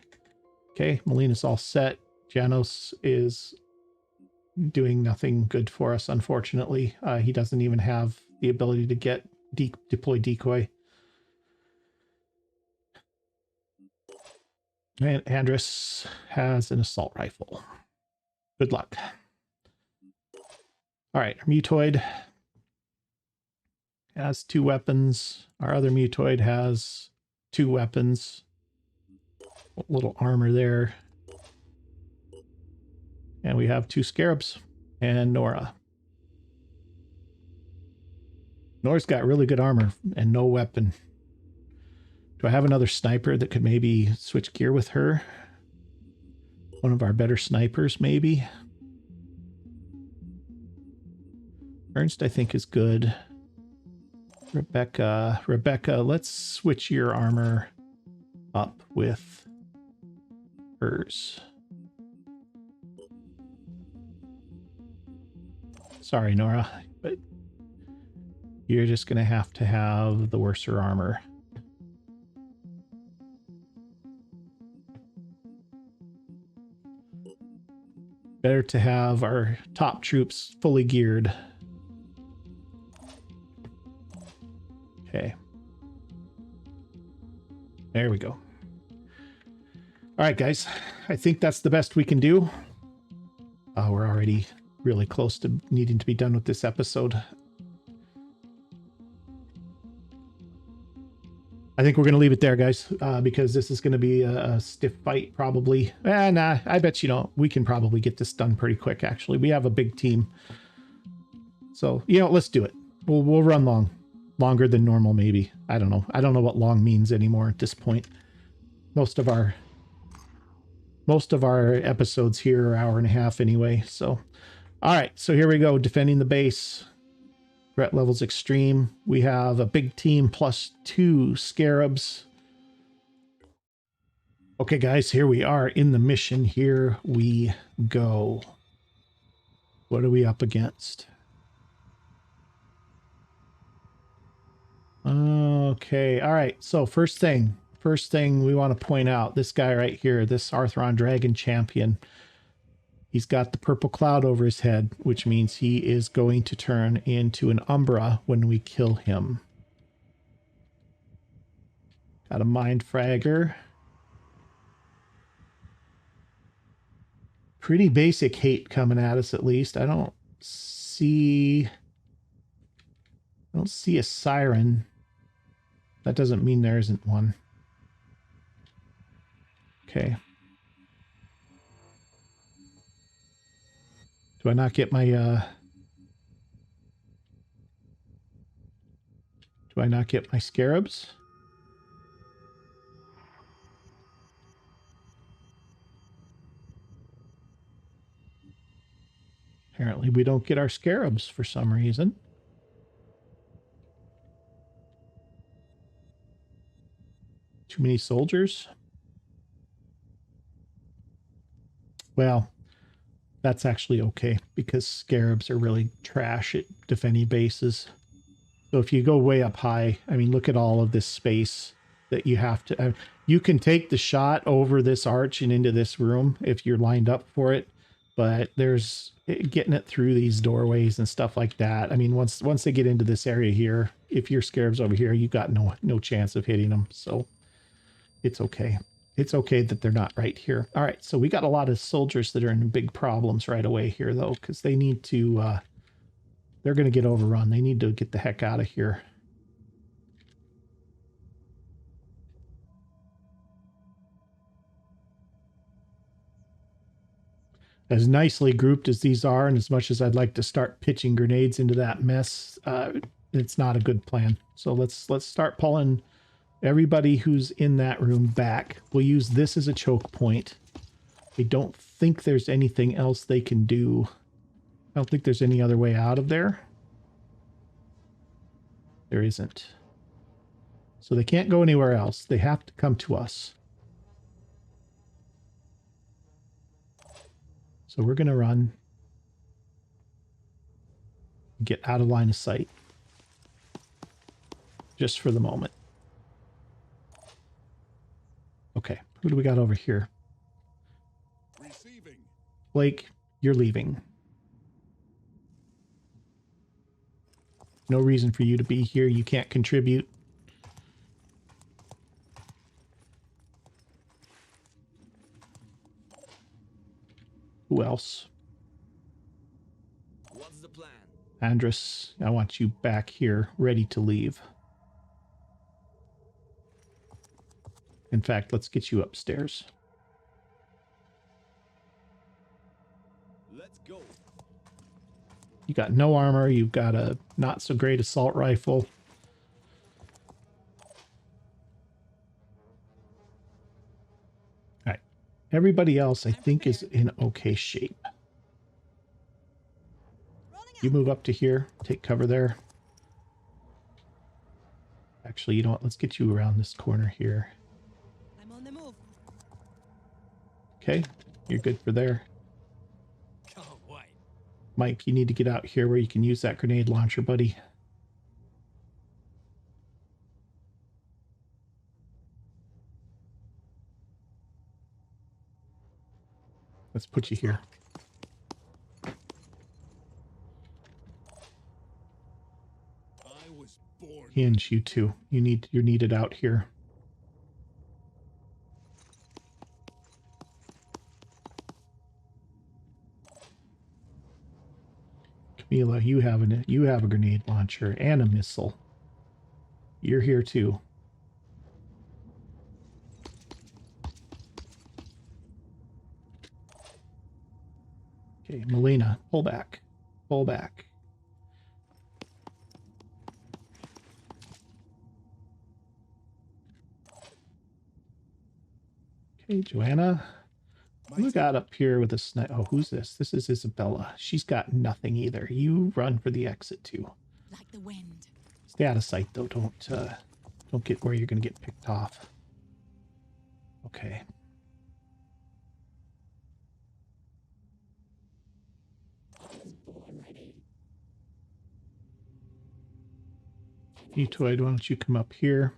Okay, Melina's all set. Janos is doing nothing good for us, unfortunately. He doesn't even have the ability to get deploy decoy. And Andrus has an assault rifle. Good luck. All right, our mutoid has 2 weapons. Our other mutoid has 2 weapons. A little armor there. And we have 2 scarabs and Nora. Nora's got really good armor and no weapon. Do I have another sniper that could maybe switch gear with her? One of our better snipers, maybe? Ernst, I think, is good. Rebecca, let's switch your armor up with hers. Sorry, Nora, but you're just going to have the worser armor. Better to have our top troops fully geared. Okay. There we go. All right, guys. I think that's the best we can do. We're already really close to needing to be done with this episode. I think we're going to leave it there, guys, because this is going to be a stiff fight, probably. Nah, I bet we can probably get this done pretty quick, actually. We have a big team. So, let's do it. We'll run longer than normal, maybe. I don't know. I don't know what long means anymore at this point. Most of our episodes here are 1.5 hours anyway. So, all right. So here we go. Defending the base. Threat levels extreme. We have a big team plus 2 scarabs. Okay, guys, here we are in the mission. Here we go. What are we up against? Okay, all right. So first thing we want to point out, this guy right here, this Arthron Dragon Champion. He's got the purple cloud over his head, which means he is going to turn into an Umbra when we kill him. Got a Mind Fragger. Pretty basic hate coming at us, at least. I don't see a siren. That doesn't mean there isn't one. Okay. Do I not get my Do I not get my scarabs? Apparently we don't get our scarabs for some reason. Too many soldiers? Well, that's actually okay because scarabs are really trash at defending bases. So if you go way up high, I mean, look at all of this space that you have to... you can take the shot over this arch and into this room if you're lined up for it, but there's getting it through these doorways and stuff like that. I mean, once they get into this area here, if your scarab's over here, you got no chance of hitting them. So it's okay. It's okay that they're not right here. All right, so we got a lot of soldiers that are in big problems right away here, though, because they need to... they're going to get overrun. They need to get the heck out of here. As nicely grouped as these are, and as much as I'd like to start pitching grenades into that mess, it's not a good plan. So let's start pulling everybody who's in that room back. We'll use this as a choke point. I don't think there's anything else they can do. I don't think there's any other way out of there. There isn't. So they can't go anywhere else. They have to come to us. So we're going to run. Get out of line of sight. Just for the moment. Okay, who do we got over here? Receiving. Blake, you're leaving. No reason for you to be here. You can't contribute. Who else? What's the plan? Andrus, I want you back here, ready to leave. In fact, let's get you upstairs. Let's go. You got no armor. You've got a not so great assault rifle. All right. Everybody else, I think, is in okay shape. You move up to here. Take cover there. Actually, you know what? Let's get you around this corner here. I'm on the move. Okay. You're good for there. Mike, you need to get out here where you can use that grenade launcher, buddy. Let's put you here. Hinge, you two. You're needed out here. Camila, you have a grenade launcher and a missile. You're here too. Okay, Melina, pull back. Pull back. Okay, Joanna. Who we got up here with a sniper? Oh, who's this? This is Isabella. She's got nothing either. You run for the exit too. Like the wind. Stay out of sight though. Don't get where you're gonna get picked off. Okay. E28, why don't you come up here?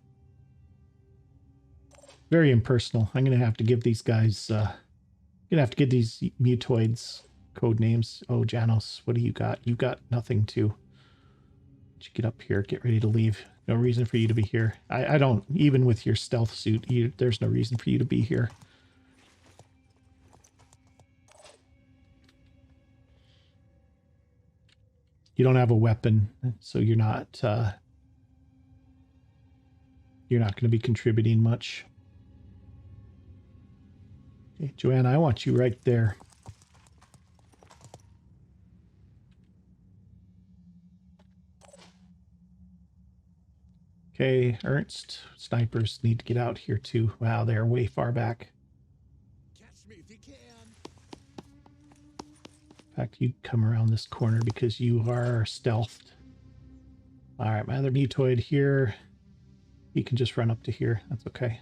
Very impersonal. I'm gonna have to give these guys gonna have to give these mutoids code names. Oh, Janos, what do you got? You got nothing too. You get up here, get ready to leave. No reason for you to be here. I don't, even with your stealth suit, there's no reason for you to be here. You don't have a weapon, so you're not going to be contributing much. Okay, Joanna, I want you right there. Okay, Ernst. Snipers need to get out here too. Wow, they're way far back. Catch me if you can. In fact, you come around this corner because you are stealthed. All right, my other mutoid here. He can just run up to here. That's okay.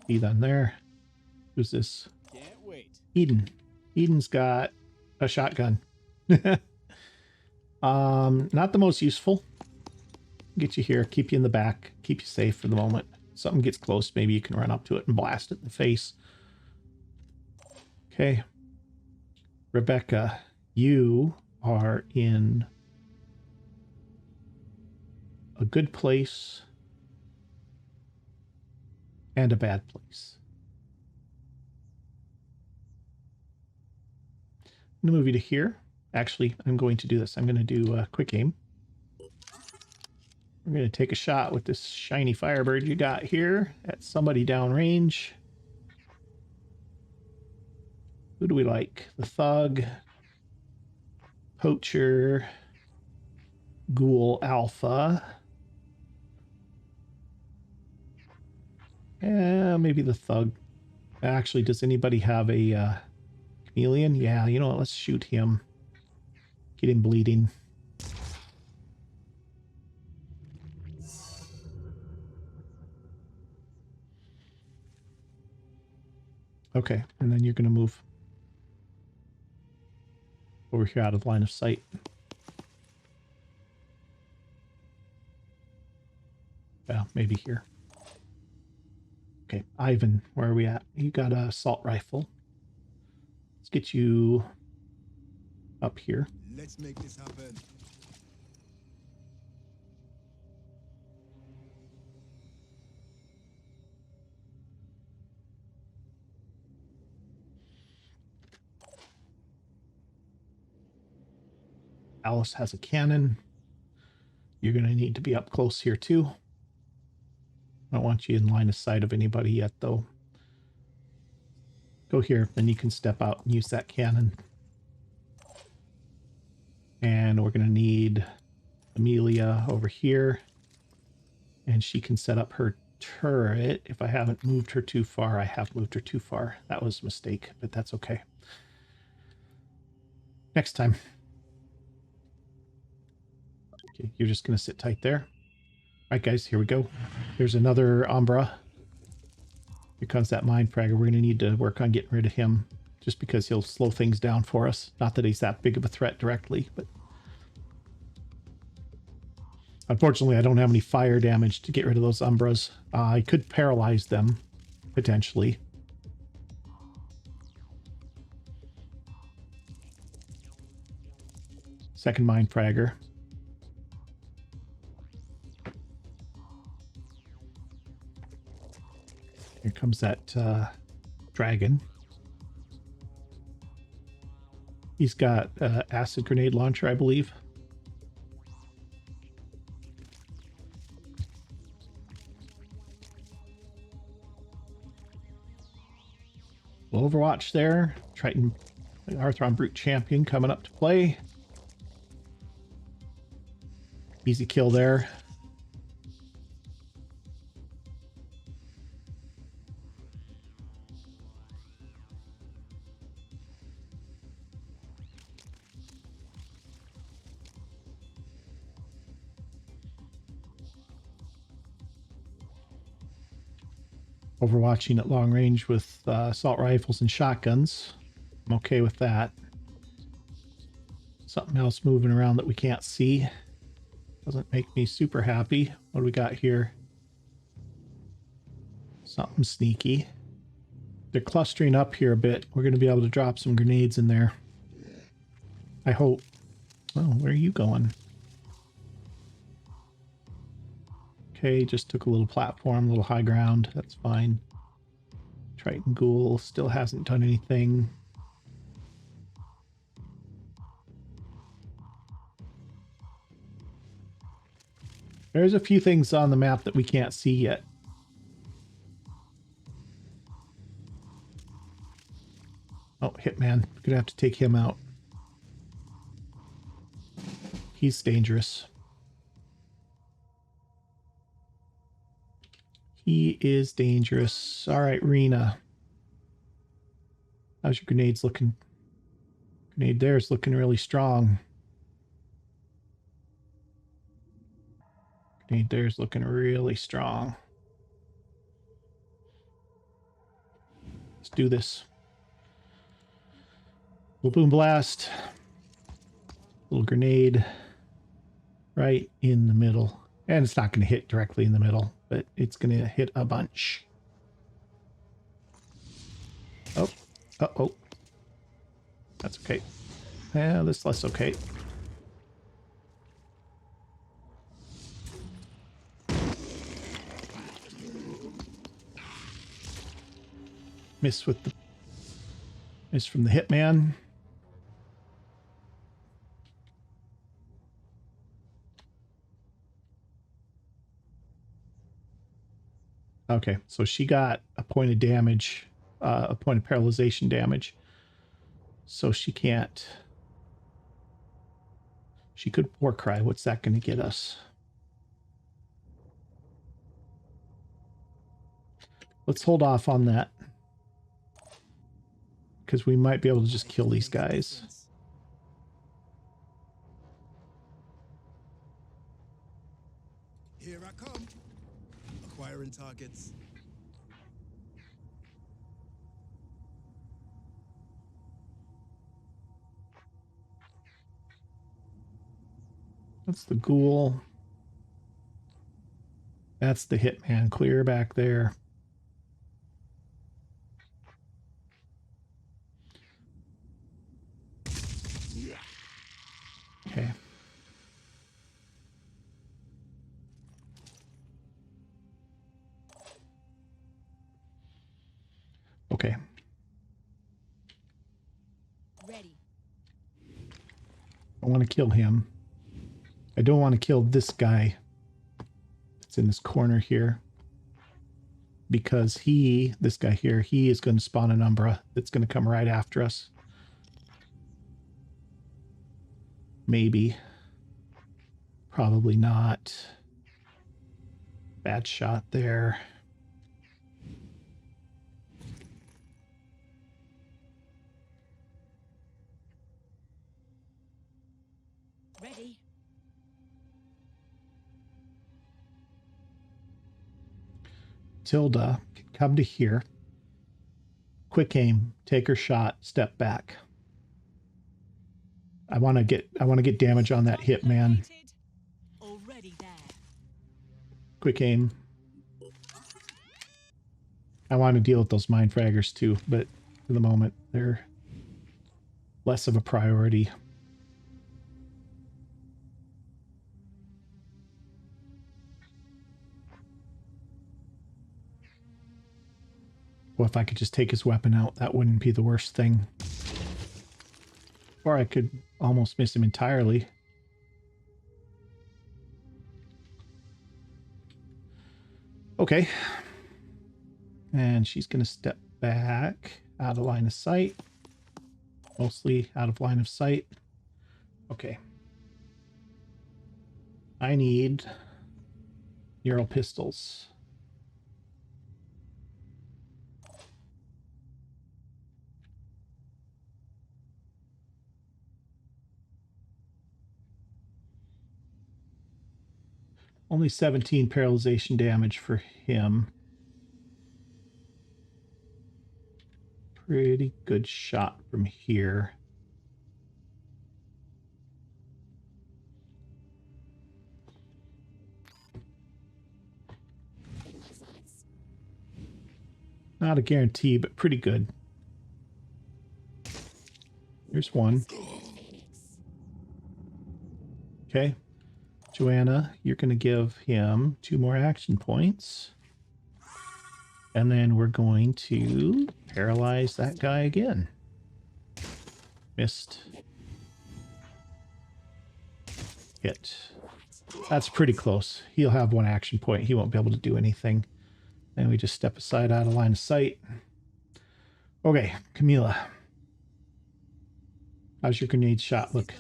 Be done there. Who's this? Can't wait. Eden. Eden's got a shotgun. Not the most useful. Get you here, keep you in the back, keep you safe for the moment. Something gets close, maybe you can run up to it and blast it in the face. Okay. Rebecca, you are in a good place and a bad place. I'm going to move you to here. Actually, I'm going to do this. I'm going to do a quick aim. We're going to take a shot with this shiny Firebird you got here at somebody downrange. Who do we like? The Thug, Poacher, Ghoul Alpha. Yeah, maybe the Thug. Actually, does anybody have a chameleon? Yeah, you know what? Let's shoot him. Get him bleeding. Okay, and then you're going to move over here out of line of sight. Yeah, maybe here. Okay, Ivan, where are we at? You got a assault rifle. Let's get you up here. Let's make this happen. Alice has a cannon. You're going to need to be up close here too. I don't want you in line of sight of anybody yet, though. Go here, then you can step out and use that cannon. And we're going to need Amelia over here. And she can set up her turret. If I haven't moved her too far, I have moved her too far. That was a mistake, but that's okay. Next time. Okay, you're just going to sit tight there. All right, guys, here we go. There's another Umbra. Here comes that Mind Fragger. We're going to need to work on getting rid of him just because he'll slow things down for us. Not that he's that big of a threat directly, but unfortunately, I don't have any fire damage to get rid of those Umbras. I could paralyze them, potentially. Second Mind Fragger. Here comes that dragon. He's got acid grenade launcher, I believe. Overwatch there. Triton Arthron Brute Champion coming up to play. Easy kill there. Overwatching at long range with assault rifles and shotguns. I'm okay with that. Something else moving around that we can't see. Doesn't make me super happy. What do we got here? Something sneaky. They're clustering up here a bit. We're going to be able to drop some grenades in there. I hope. Oh, where are you going? Okay, just took a little platform, a little high ground. That's fine. Triton Ghoul still hasn't done anything. There's a few things on the map that we can't see yet. Oh, Hitman. We're gonna have to take him out. He's dangerous. He is dangerous. All right, Rena. How's your grenades looking? Grenade there is looking really strong. Grenade there is looking really strong. Let's do this. Little boom blast. Little grenade right in the middle. And it's not going to hit directly in the middle, but it's going to hit a bunch. Oh. Uh-oh. That's okay. Yeah, that's less okay. Miss from the hitman. Okay, so she got a point of damage, a point of paralyzation damage. So she can't. She could war cry. What's that going to get us? Let's hold off on that. Because we might be able to just kill these guys. Here I come. Acquiring targets. That's the ghoul. That's the hitman clear back there. Okay. Okay. Ready. I want to kill him. I don't want to kill this guy that's in this corner here. Because this guy here, he is going to spawn an Umbra that's going to come right after us. Maybe. Probably not. Bad shot there. Ready. Tilda can come to here. Quick aim, take her shot, step back. I want to get damage on that hitman. Already there. Quick aim. I want to deal with those mind fraggers too, but for the moment they're less of a priority. Well, if I could just take his weapon out, that wouldn't be the worst thing. Or I could almost miss him entirely. Okay. And she's going to step back out of line of sight. Mostly out of line of sight. Okay. I need neural pistols. Only 17 paralyzation damage for him. Pretty good shot from here. Not a guarantee, but pretty good. Here's one. Okay. Joanna, you're going to give him 2 more action points. And then we're going to paralyze that guy again. Missed. Hit. That's pretty close. He'll have 1 action point. He won't be able to do anything. And we just step aside out of line of sight. Okay, Camila. How's your grenade shot look?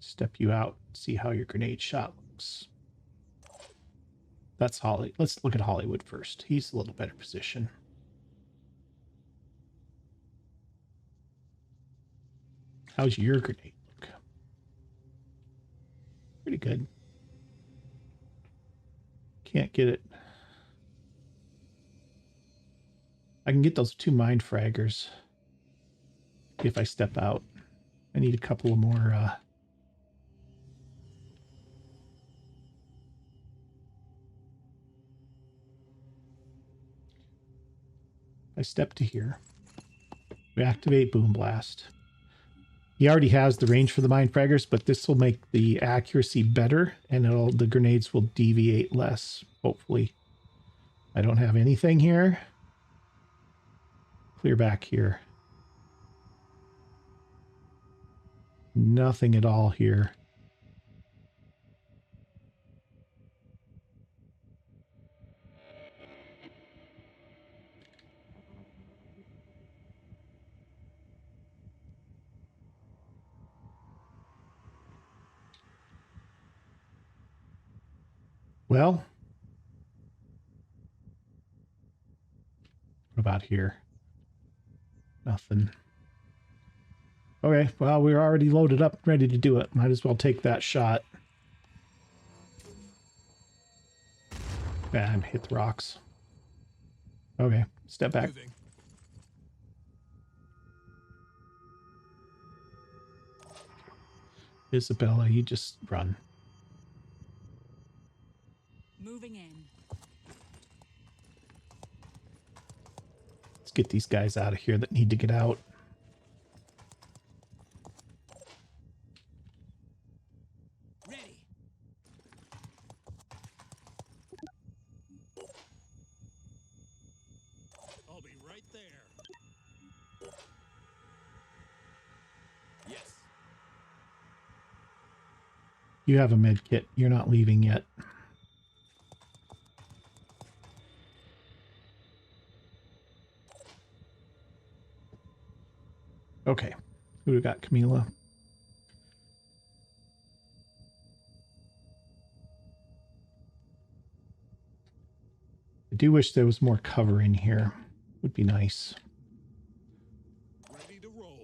Step you out, see how your grenade shot looks. That's Holly. Let's look at Hollywood first. He's a little better position. How's your grenade look? Pretty good. Can't get it. I can get those 2 mind fraggers if I step out. I need a couple of more. I step to here. We activate Boom Blast. He already has the range for the mind fraggers, but this will make the accuracy better, and the grenades will deviate less, hopefully. I don't have anything here. Clear back here. Nothing at all here. Well, what about here? Nothing. Okay, well, we're already loaded up, ready to do it. Might as well take that shot. Bam, hit the rocks. Okay, step back. Moving. Isabella, you just run. Moving in. Let's get these guys out of here that need to get out. Ready. I'll be right there. Yes. You have a med kit. You're not leaving yet. Okay. Who we got, Camila? I do wish there was more cover in here. Would be nice. Ready to roll.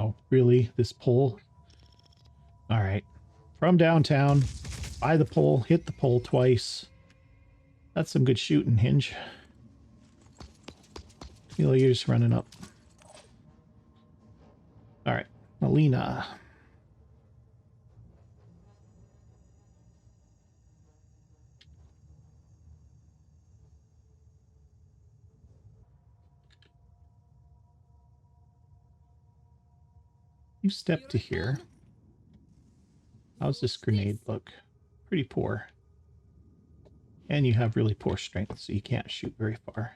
Oh, really? This pole? All right. From downtown, by the pole, hit the pole twice. That's some good shooting, Hinge. Camila, you're just running up. All right. Melina. You step to here. How's this grenade look? Pretty poor. And you have really poor strength, so you can't shoot very far.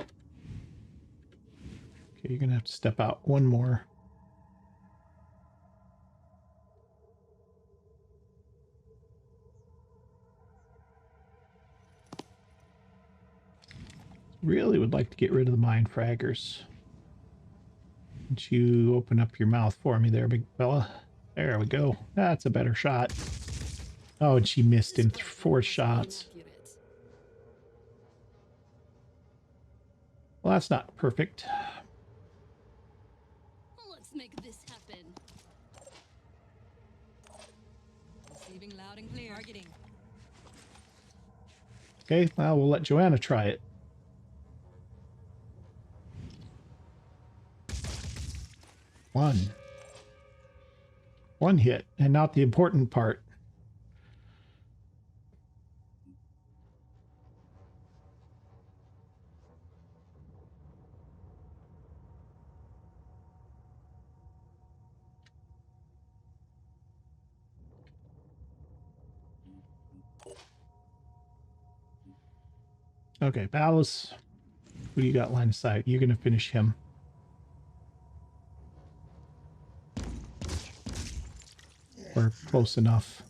Okay, you're gonna have to step out one more. Really would like to get rid of the mind fraggers. Would you open up your mouth for me there, big fella? There we go. That's a better shot. Oh, and she missed him 4 shots. Well, that's not perfect. Let's make this happen. Receiving loud and clear. Targeting. Okay, well, we'll let Joanna try it. One hit, and not the important part. Okay, Ballas. Who do you got line of sight? You're going to finish him. We're close enough.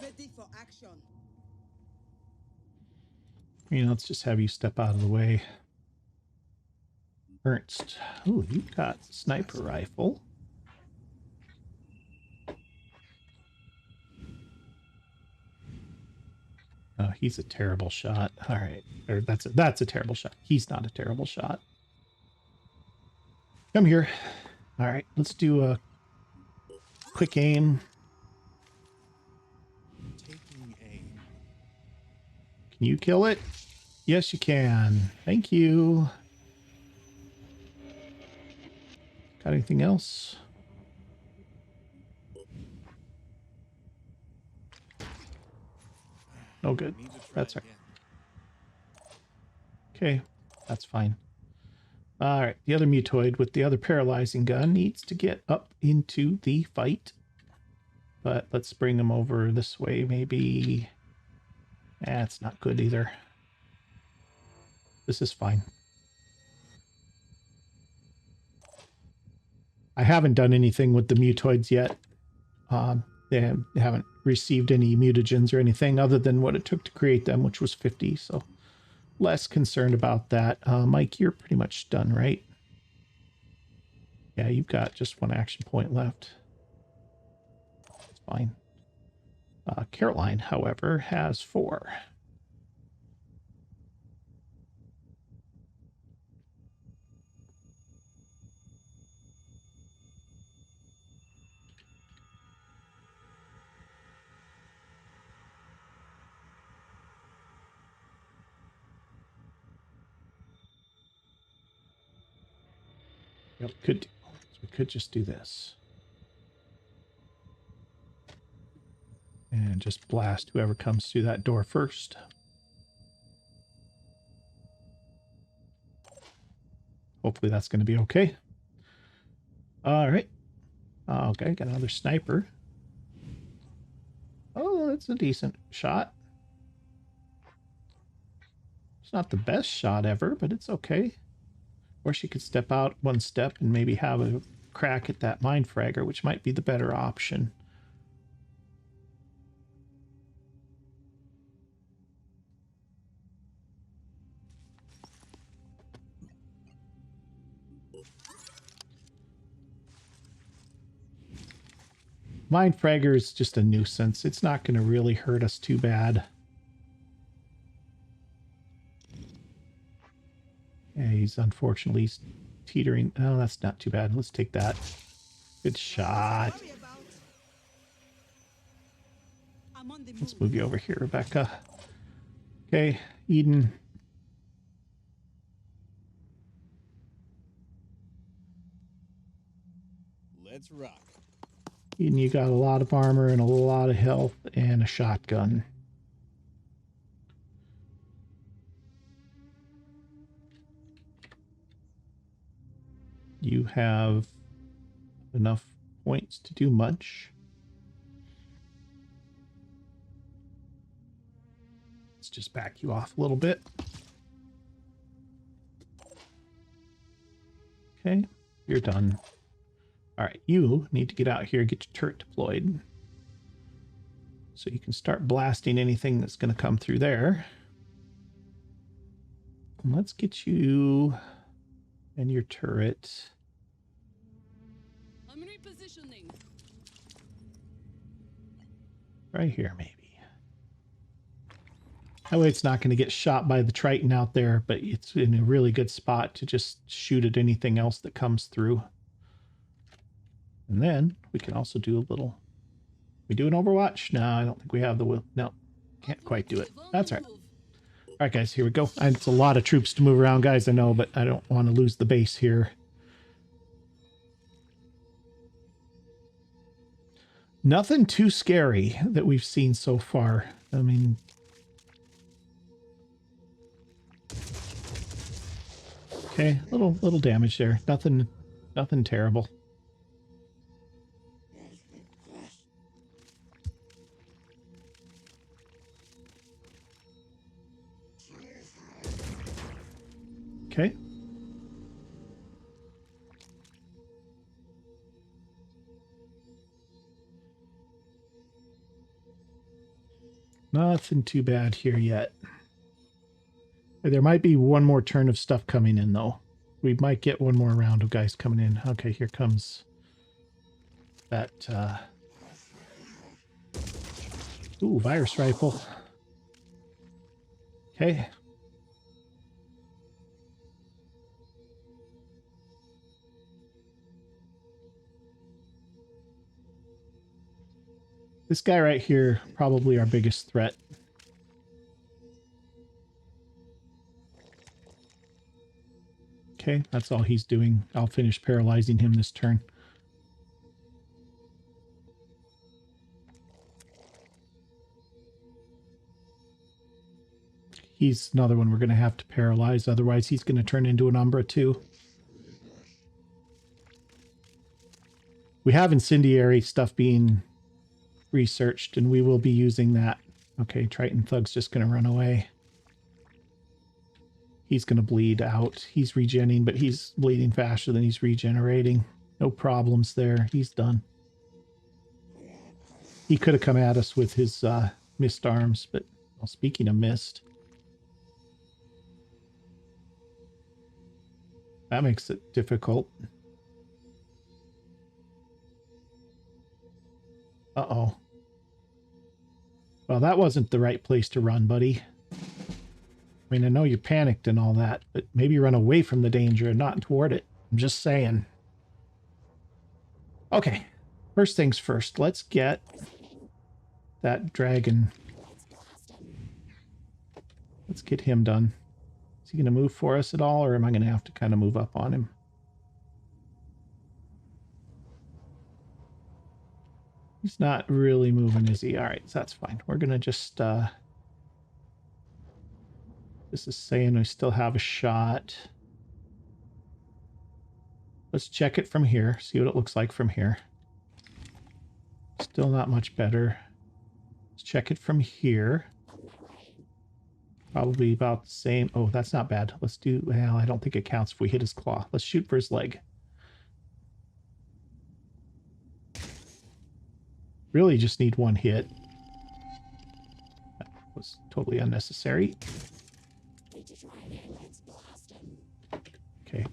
Ready for action. You know, let's just have you step out of the way. Ernst. Ooh, you've got sniper rifle. Oh, he's a terrible shot. All right. Or that's a terrible shot. He's not a terrible shot. Come here. All right, let's do a quick aim. Taking aim. Can you kill it? Yes, you can. Thank you. Got anything else? No good. Need to try That's all again. right. Okay, that's fine. All right, the other mutoid with the other paralyzing gun needs to get up into the fight. But let's bring him over this way, maybe. That's not good either. This is fine. I haven't done anything with the mutoids yet. They haven't received any mutagens or anything other than what it took to create them, which was 50. So less concerned about that. Mike, you're pretty much done, right? Yeah, you've got just one action point left. That's fine. Caroline, however, has 4. Yep, we could just do this. And just blast whoever comes through that door first. Hopefully that's going to be okay. All right. Okay, got another sniper. Oh, that's a decent shot. It's not the best shot ever, but it's okay. Or she could step out one step and maybe have a crack at that mine fragger, which might be the better option. Mine fragger is just a nuisance. It's not going to really hurt us too bad. Yeah, he's unfortunately teetering. Oh, that's not too bad. Let's take that. Good shot. I'm on the Let's move. move you over here, Rebecca. Okay, Eden. Let's rock. Eden, you got a lot of armor and a lot of health and a shotgun. You have enough points to do much. Let's just back you off a little bit. Okay, you're done. All right, you need to get out here and get your turret deployed. So you can start blasting anything that's going to come through there. And let's get you and your turret. I'm repositioning. Right here, maybe. That way it's not going to get shot by the Triton out there, but it's in a really good spot to just shoot at anything else that comes through. And then we can also do a little... We do an Overwatch? No, I don't think we have the will. No, can't quite do it. That's all right. All right, guys, here we go. It's a lot of troops to move around, guys, I know, but I don't want to lose the base here. Nothing too scary that we've seen so far. I mean... Okay, little damage there. Nothing Nothing terrible. Okay. Nothing too bad here yet. There might be one more turn of stuff coming in, though. We might get one more round of guys coming in. Okay, here comes that, ooh, virus rifle. Okay. This guy right here, probably our biggest threat. Okay, that's all he's doing. I'll finish paralyzing him this turn. He's another one we're going to have to paralyze. Otherwise, he's going to turn into an Umbra too. We have incendiary stuff being researched, and we will be using that. Okay, Triton Thug's just going to run away. He's going to bleed out. He's regenning, but he's bleeding faster than he's regenerating. No problems there. He's done. He could have come at us with his missed arms, but well, speaking of missed, that makes it difficult. Uh-oh. Well, that wasn't the right place to run, buddy. I mean, I know you're panicked and all that, but maybe run away from the danger and not toward it. I'm just saying. Okay. First things first. Let's get that dragon. Let's get him done. Is he going to move for us at all, or am I going to have to kind of move up on him? He's not really moving, is he? All right, so that's fine. We're going to just... this is saying we still have a shot. Let's check it from here. See what it looks like from here. Still not much better. Let's check it from here. Probably about the same. Oh, that's not bad. Let's do... Well, I don't think it counts if we hit his claw. Let's shoot for his leg. Really just need one hit. That was totally unnecessary. Okay.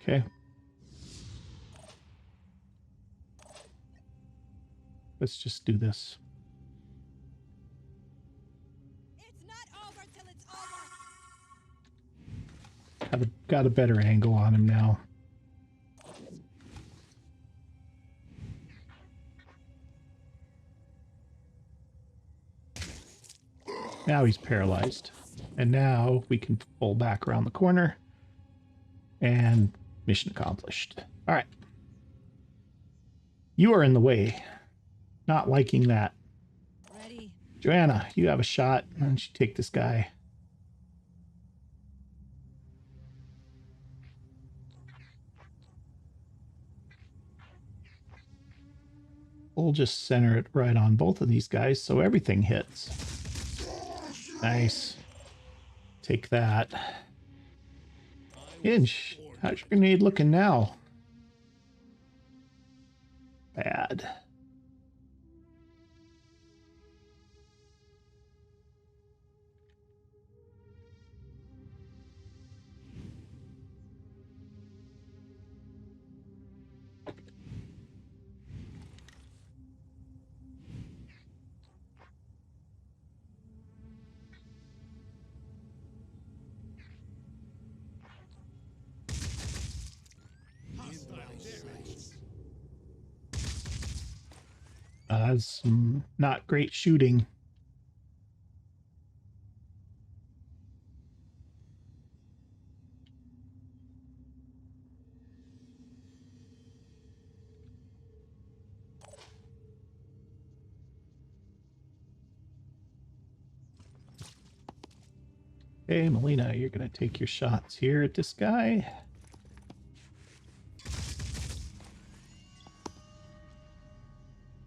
Okay. Let's just do this. It's not over till it's over. Got a better angle on him now. Now he's paralyzed. And now we can pull back around the corner. And mission accomplished. All right. You are in the way. Not liking that. Ready. Joanna, you have a shot. Why don't you take this guy? We'll just center it right on both of these guys so everything hits. Nice. Take that. Inch, how's your grenade looking now? Bad. That's not great shooting. Okay, Melina, you're going to take your shots here at this guy.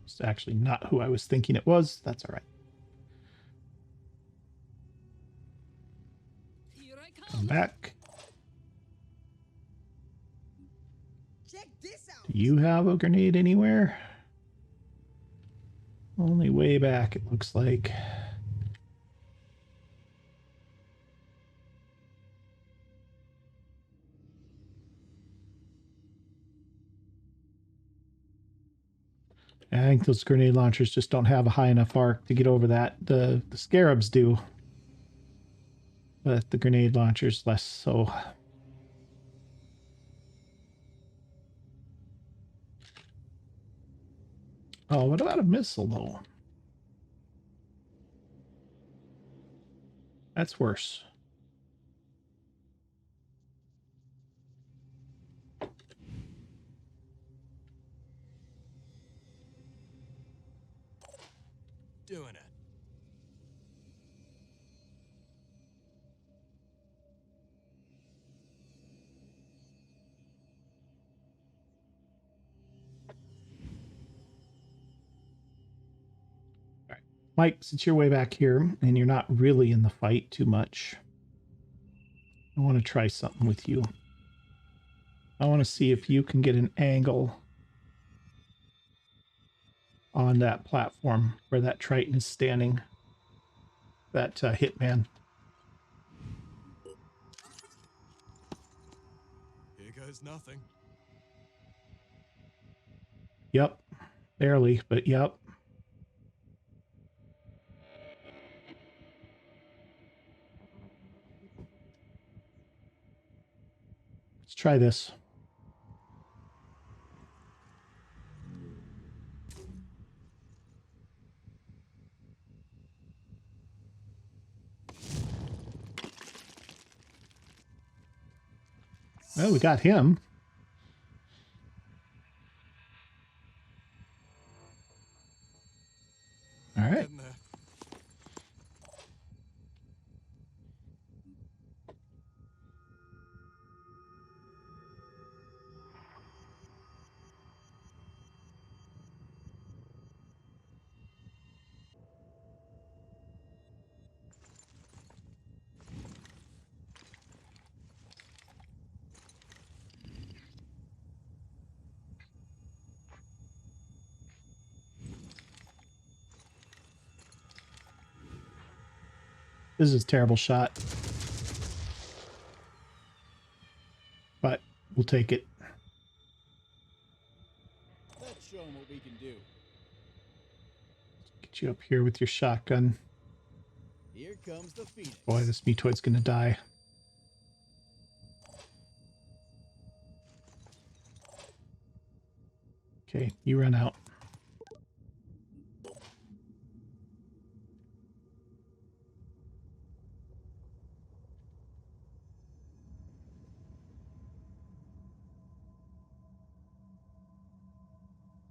It's actually not who I was thinking it was. That's all right. Here I Come come. back. Check this out. Do you have a grenade anywhere? Only way back, it looks like. I think those grenade launchers just don't have a high enough arc to get over that. The scarabs do, but the grenade launchers less so. Oh, what about a missile though? That's worse. Doing it. Mike, since you're way back here and you're not really in the fight too much, I want to try something with you. I want to see if you can get an angle on that platform where that Triton is standing. That hitman. Here goes nothing. Yep. Barely, but yep. Let's try this. Well, we got him. All right. Getting there. This is a terrible shot. But we'll take it. Let's show them what we can do. Get you up here with your shotgun. Here comes the Phoenix. Boy, this Metoid's gonna die. Okay, you run out.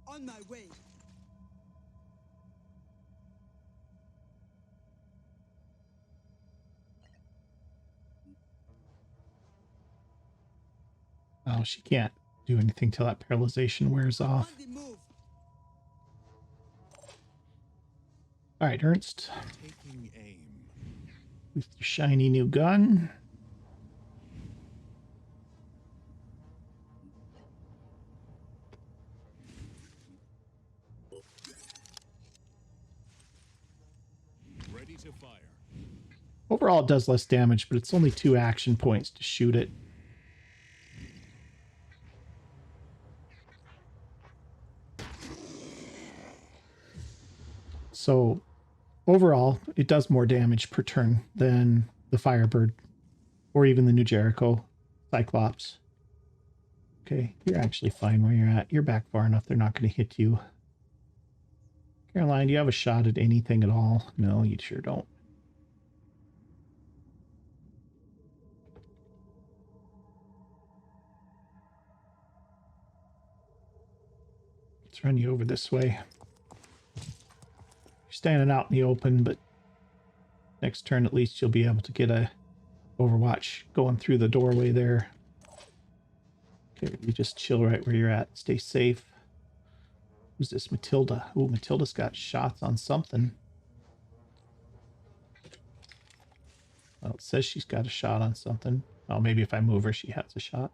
On my way. Oh, she can't do anything till that paralyzation wears On off. the move. All right, Ernst, Taking aim. with your shiny new gun. Ready to fire. Overall, it does less damage, but it's only 2 action points to shoot it. So, overall, it does more damage per turn than the Firebird, or even the new Jericho Cyclops. Okay, you're actually fine where you're at. You're back far enough, they're not going to hit you. Caroline, do you have a shot at anything at all? No, you sure don't. Let's run you over this way. You're standing out in the open, but next turn at least you'll be able to get a Overwatch going through the doorway there. Okay, you just chill right where you're at. Stay safe. Who's this? Matilda. Oh, Matilda's got shots on something. Well, it says she's got a shot on something. Oh, maybe if I move her, she has a shot.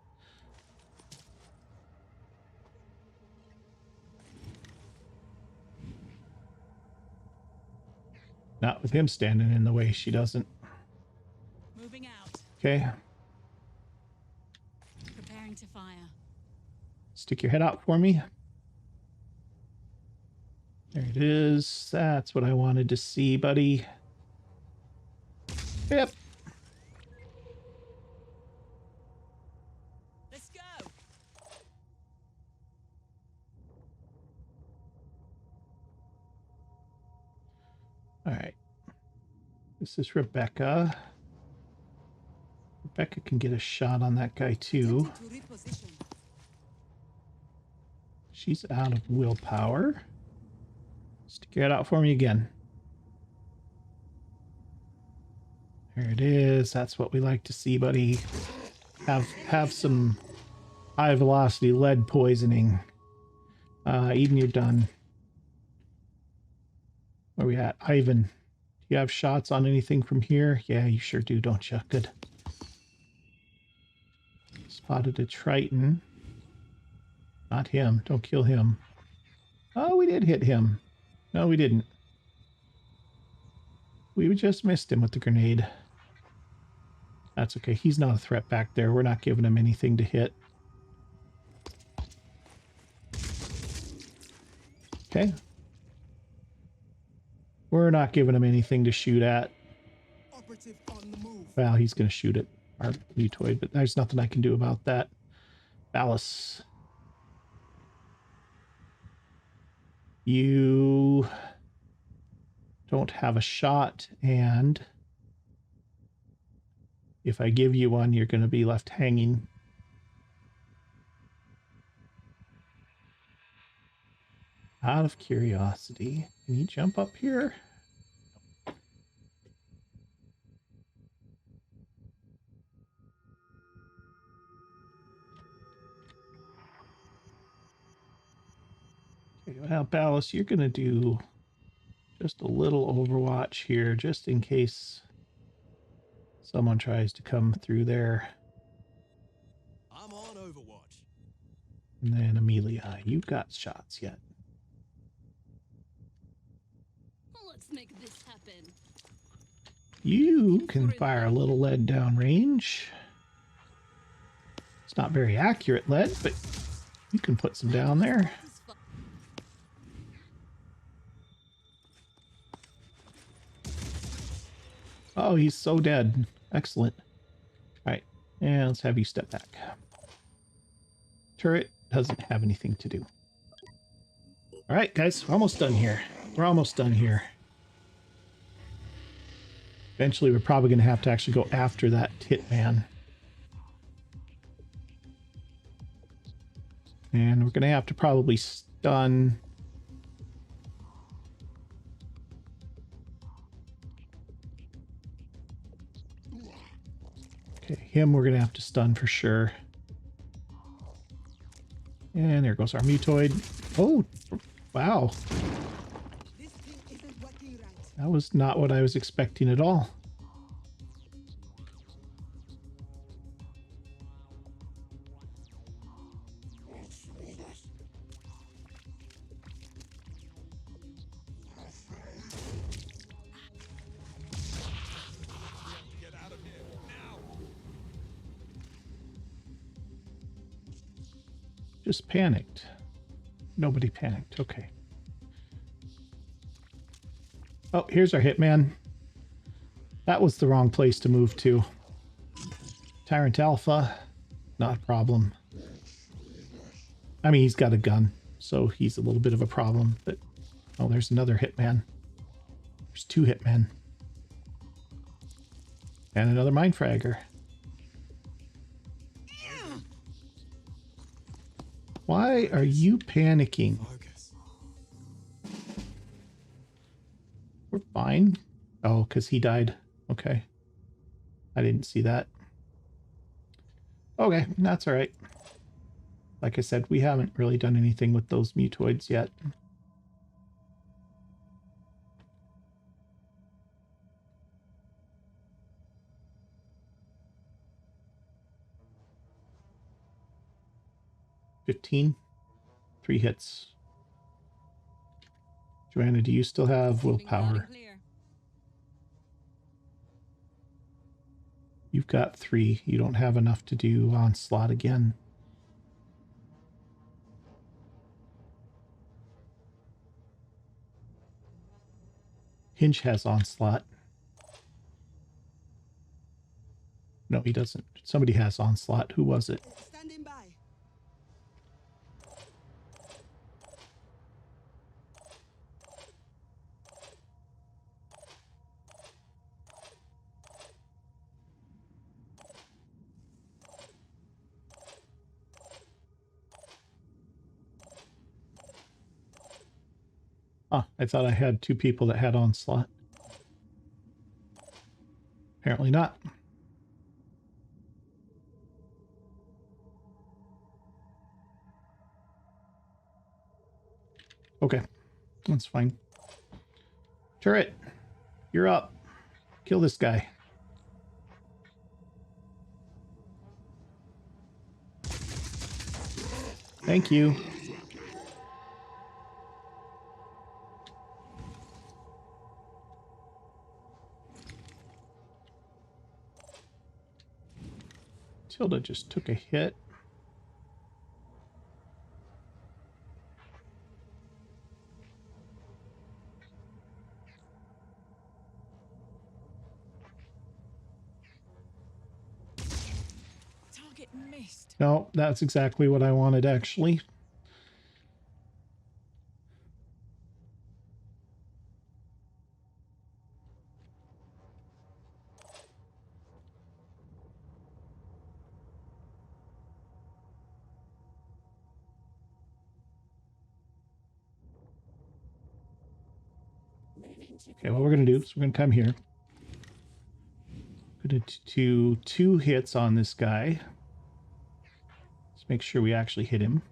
Not with him standing in the way, she doesn't. Moving out. Okay, Preparing to fire. stick your head out for me. There it is. That's what I wanted to see, buddy. Yep. Let's go. All right. This is Rebecca. Rebecca can get a shot on that guy too. To reposition. She's out of willpower. Stick your head out for me again. There it is. That's what we like to see, buddy. Have some high velocity lead poisoning. Eden, you're done. Where we at? Ivan, do you have shots on anything from here? Yeah, you sure do, don't you? Good. Spotted a Triton. Not him. Don't kill him. Oh, we did hit him. No, we didn't. We just missed him with the grenade. That's okay. He's not a threat back there. We're not giving him anything to hit. Okay. We're not giving him anything to shoot at. Operative on the move. Well, he's going to shoot at our mutoid, but there's nothing I can do about that. Ballas. You don't have a shot, and if I give you one, you're going to be left hanging. Out of curiosity, can you jump up here? Okay, well, Ballas, you're going to do just a little Overwatch here, just in case someone tries to come through there. I'm on Overwatch. And then Amelia, you got shots yet? Let's make this happen. You can fire a little lead downrange. It's not very accurate lead, but you can put some down there. Oh, he's so dead. Excellent. All right, and let's have you step back. Turret doesn't have anything to do. All right, guys, we're almost done here. We're almost done here. Eventually, we're probably going to have to actually go after that hitman. And we're going to have to probably stun... Okay, him we're going to have to stun for sure. And there goes our mutoid. Oh, wow. This thing isn't working right. That was not what I was expecting at all. Get out of here now. Just panicked. Nobody panicked. Okay. Oh, here's our hitman. That was the wrong place to move to. Tyrant Alpha, not a problem. I mean, he's got a gun, so he's a little bit of a problem. But oh, there's another hitman. There's two hitmen. And another mind fragger. Why are you panicking? Focus. We're fine. Oh, because he died. Okay. I didn't see that. Okay, that's all right. Like I said, we haven't really done anything with those mutoids yet. $15. 3 hits. Joanna, do you still have Moving loud and willpower? clear. You've got 3. You don't have enough to do onslaught again. Hinge has onslaught. No, he doesn't. Somebody has onslaught. Who was it? Standing by. Ah, I thought I had 2 people that had onslaught. Apparently not. Okay, that's fine. Turret, you're up. Kill this guy. Thank you. Tilda just took a hit. Target missed. No, that's exactly what I wanted, actually. Okay, what we're going to do is we're going to come here. Going to do 2 hits on this guy. Let's make sure we actually hit him.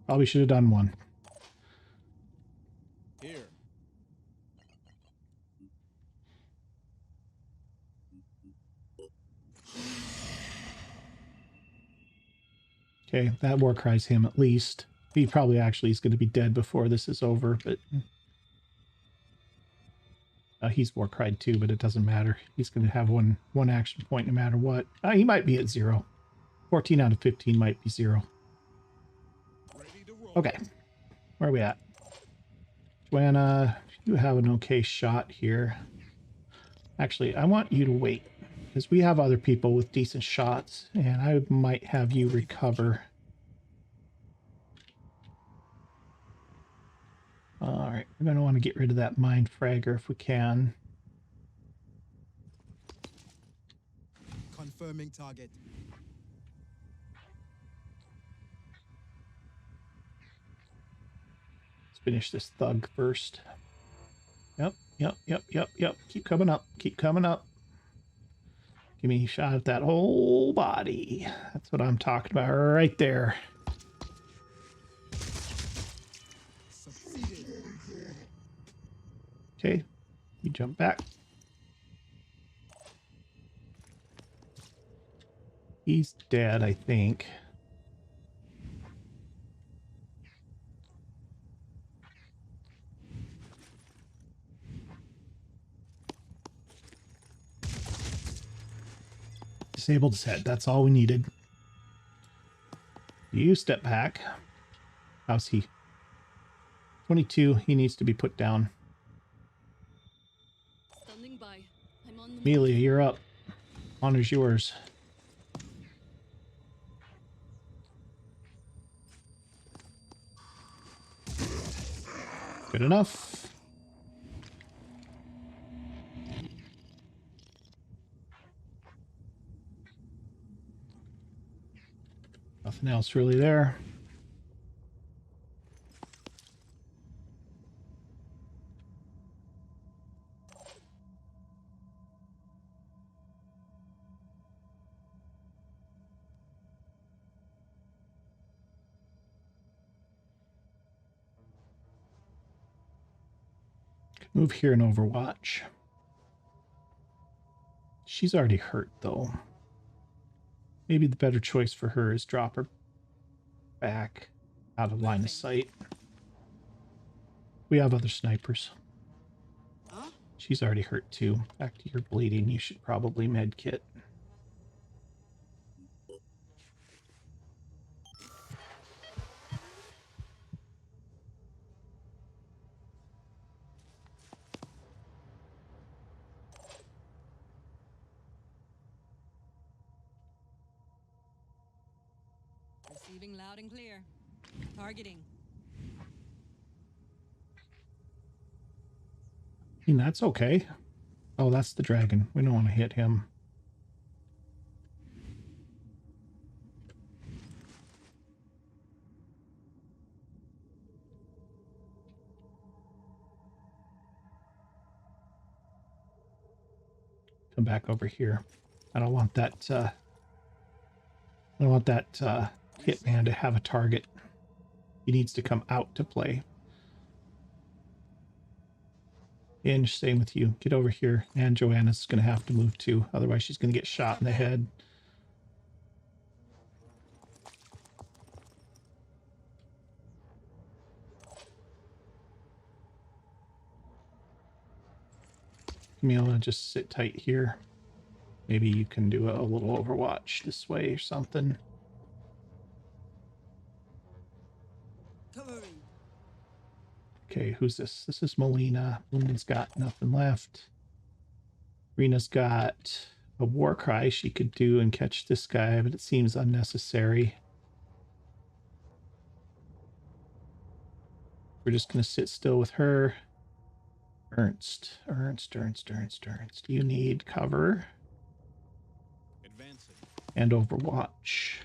Probably should have done 1. Here. Okay, that war cries him at least. He probably actually is going to be dead before this is over, but he's war cried too, but it doesn't matter. He's going to have one action point no matter what. He might be at 0. 14 out of 15 might be 0. Ready to roll. Okay, where are we at? Joanna, you have an okay shot here. Actually, I want you to wait, because we have other people with decent shots, and I might have you recover. Alright, we're going to want to get rid of that mind fragger if we can. Confirming target. Let's finish this thug first. Yep. Keep coming up. Keep coming up. Give me a shot at that whole body. That's what I'm talking about right there. Succeeded. Okay, you jump back. He's dead, I think. Disabled his head. That's all we needed. You step back. How's he? 22. He needs to be put down. Standing by. I'm on the move. Amelia, you're up. Honor's yours. Good enough. Nothing else really there. Move here in Overwatch. She's already hurt, though. Maybe the better choice for her is drop her back out of line of sight. We have other snipers. Huh? She's already hurt, too. Back to your bleeding. You should probably med kit. Receiving loud and clear. Targeting. I mean, that's okay. Oh, that's the dragon. We don't want to hit him. Come back over here. I don't want that, hitman to have a target. He needs to come out to play. Inge, same with you. Get over here. And Joanna's going to have to move too. Otherwise, she's going to get shot in the head. Camila, just sit tight here. Maybe you can do a little Overwatch this way or something. Covering. Okay, who's this? This is Melina. Melina's got nothing left. Rena's got a war cry she could do and catch this guy, but it seems unnecessary. We're just going to sit still with her. Ernst. You need cover. Advancing. And Overwatch.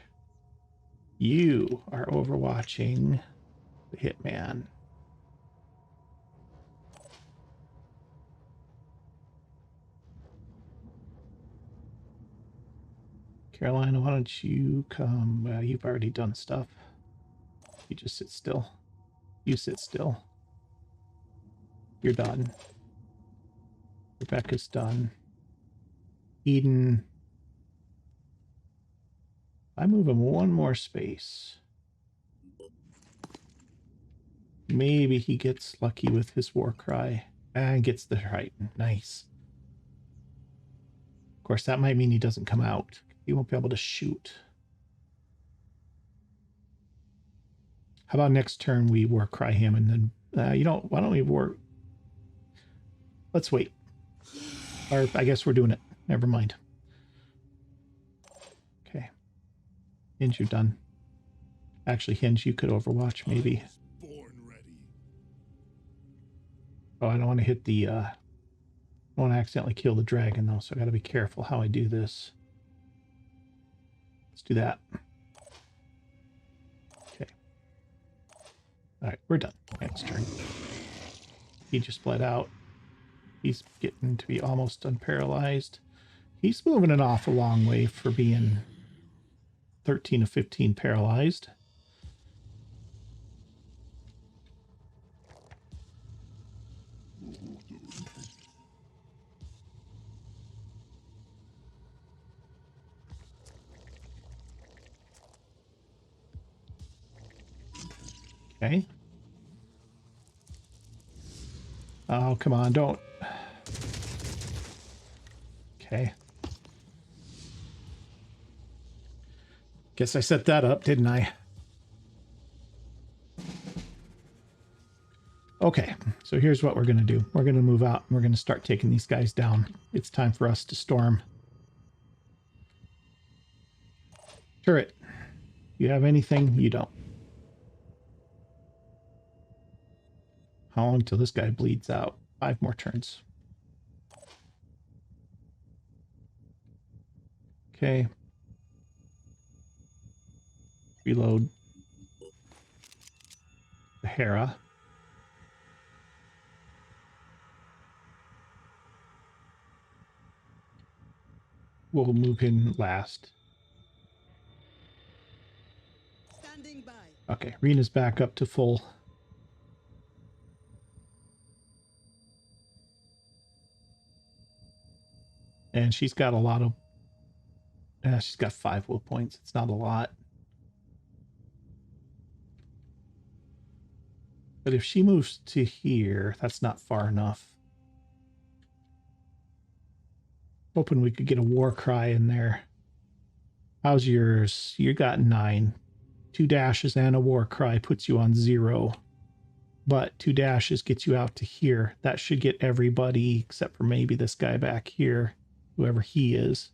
You are overwatching the hitman. Carolina, why don't you come? Well, you've already done stuff. You just sit still. You sit still. You're done. Rebecca's done. Eden. I move him one more space. Maybe he gets lucky with his war cry and gets the Triton. Nice. Of course, that might mean he doesn't come out. He won't be able to shoot. How about next turn we war cry him and then, you know, why don't we war... Let's wait. Or I guess we're doing it. Never mind. Okay. Hinge, you're done. Actually, Hinge, you could overwatch maybe. Born ready. Oh, I don't want to hit the, I don't want to accidentally kill the dragon though, so I gotta be careful how I do this. Let's do that. Okay. Alright, we're done. Next turn. He just bled out. He's getting to be almost unparalyzed. He's moving it off a long way for being 13 of 15 paralyzed. Okay. Oh, come on, don't. Okay. Guess I set that up, didn't I? Okay, so here's what we're going to do. We're going to move out and we're going to start taking these guys down. It's time for us to storm. Turret. You have anything? You don't. How long till this guy bleeds out? 5 more turns. Okay. reload the Hera. We'll move in last. Standing by. Okay, Rena's back up to full. And she's got a lot of... she's got 5 will points. It's not a lot. But if she moves to here, that's not far enough. Hoping we could get a war cry in there. How's yours? You got 9. 2 dashes and a war cry puts you on 0. But 2 dashes gets you out to here. That should get everybody except for maybe this guy back here, whoever he is.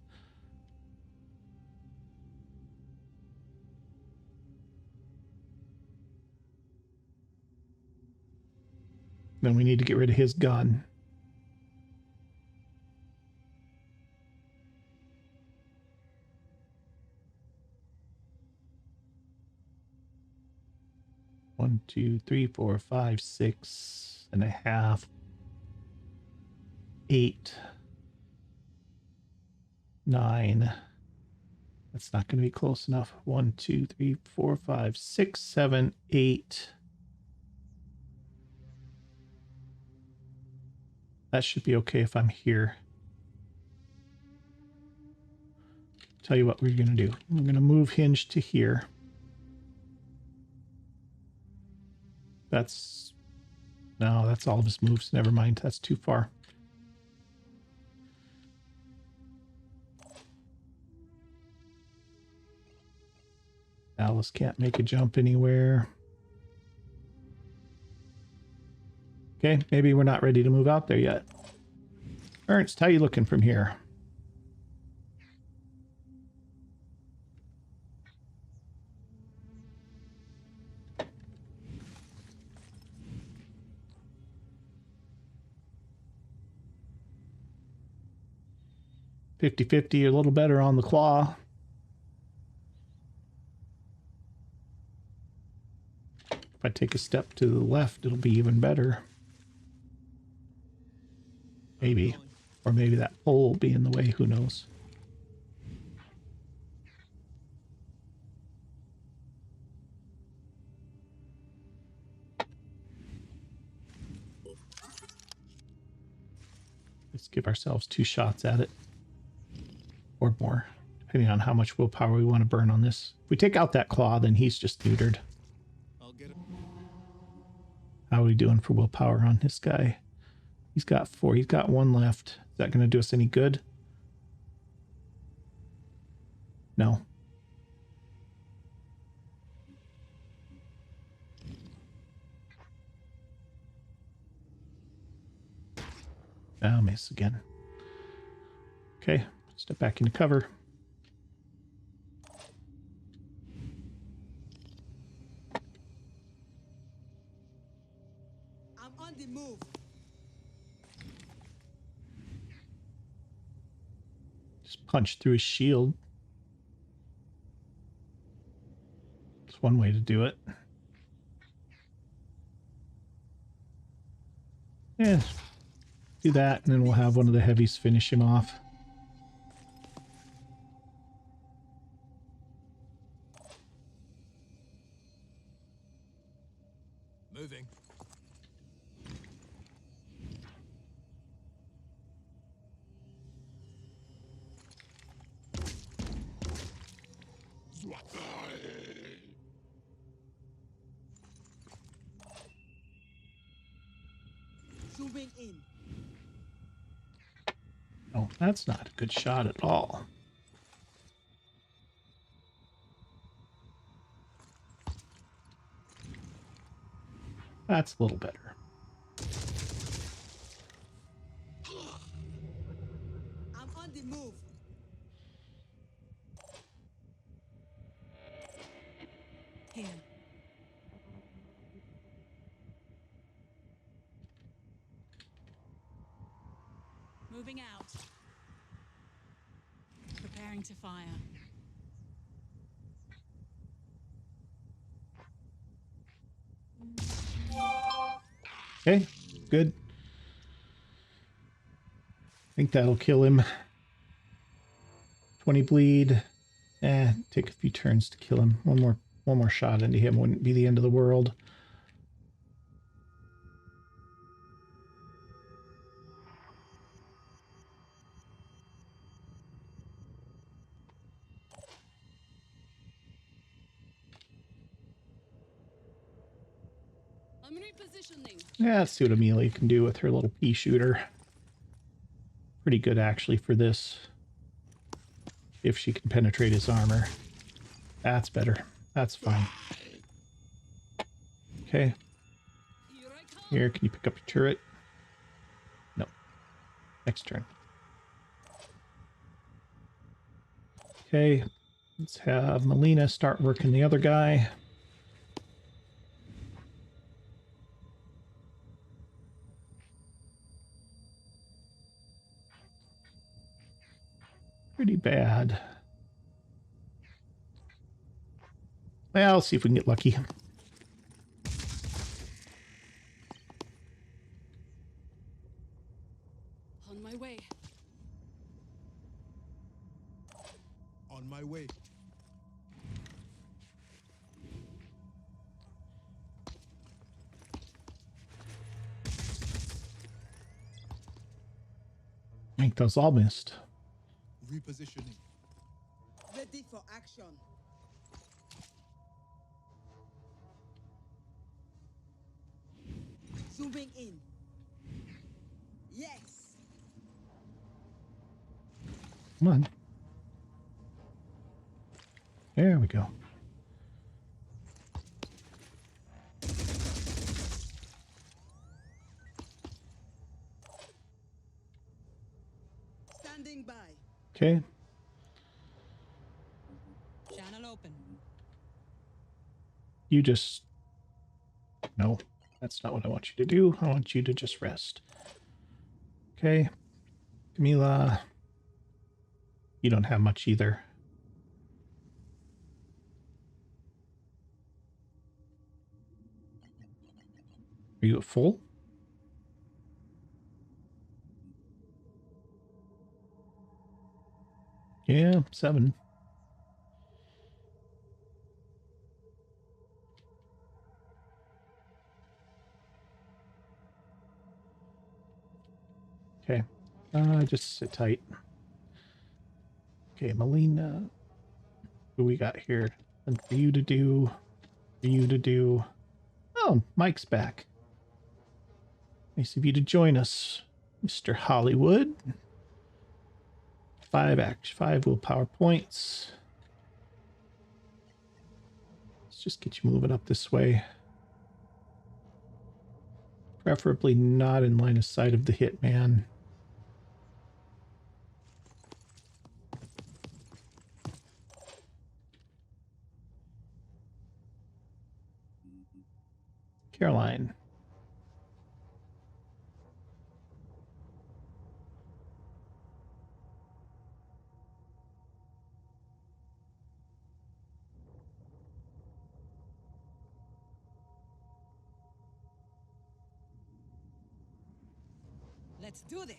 Then we need to get rid of his gun. One, 2, 3, 4, 5, 6.5, 8, 9. That's not going to be close enough. 1, 2, 3, 4, 5, 6, 7, 8. That should be okay if I'm here. Tell you what we're going to do. We're going to move Hinge to here. That's... No, that's all of his moves. Never mind. That's too far. Alice can't make a jump anywhere. Okay, maybe we're not ready to move out there yet. Ernst, how you looking from here? .50-50, a little better on the claw. If I take a step to the left, it'll be even better. Maybe. Or maybe that pole will be in the way, who knows. Let's give ourselves 2 shots at it. Or more, depending on how much willpower we want to burn on this. If we take out that claw, then he's just neutered. I'll get it. How are we doing for willpower on this guy? He's got 4. He's got 1 left. Is that going to do us any good? No. I'll miss again. Okay, step back into cover. I'm on the move. Just punch through his shield. It's one way to do it. Yeah, do that, and then we'll have one of the heavies finish him off. Moving. Zooming in. Oh, that's not a good shot at all. That's a little better. I'm on the move. Here. Moving out. Preparing to fire. Okay, good. I think that'll kill him. 20 bleed. Take a few turns to kill him. One more shot into him wouldn't be the end of the world. I'm repositioning. Yeah, let's see what Amelia can do with her little pea shooter. Pretty good, actually, for this. If she can penetrate his armor. That's better. That's fine. Okay. Here I come. Here, can you pick up your turret? No. Next turn. Okay. Let's have Melina start working the other guy. Pretty bad. Well, I'll see if we can get lucky. On my way. On my way. I think those all missed. Repositioning. Ready for action. Zooming in. Yes. Come on. There we go. Standing by. Okay. Channel open. You just... No, that's not what I want you to do. I want you to just rest. Okay. Camila, you don't have much either. Are you at full? Yeah, 7. Okay. Just sit tight. Okay, Melina. Who we got here? And for you to do. For you to do. Oh, Mike's back. Nice of you to join us, Mr. Hollywood. 5 willpower points. Let's just get you moving up this way. Preferably not in line of sight of the hitman. Caroline. Let's do this.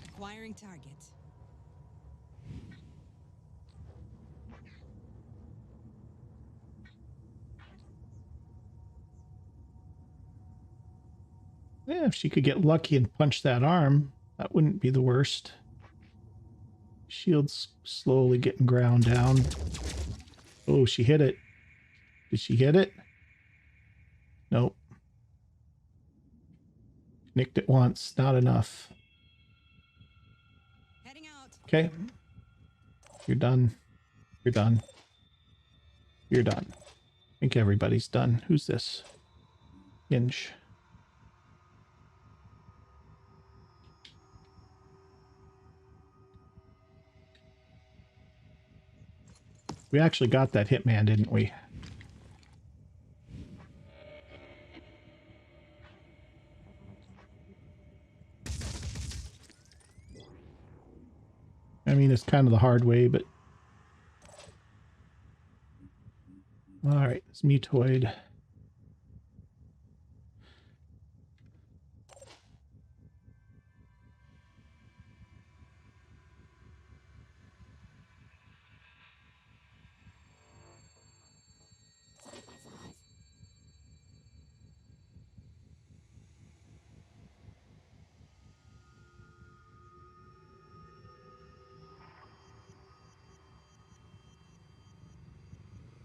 Acquiring target. Yeah, if she could get lucky and punch that arm, that wouldn't be the worst. Shield's slowly getting ground down. Oh, she hit it. Did she hit it? Nope. Nicked it once. Not enough. Heading out. Okay. You're done. You're done. You're done. I think everybody's done. Who's this? Hinge. We actually got that hitman, didn't we? I mean, it's kind of the hard way, but... Alright, it's Mutoid.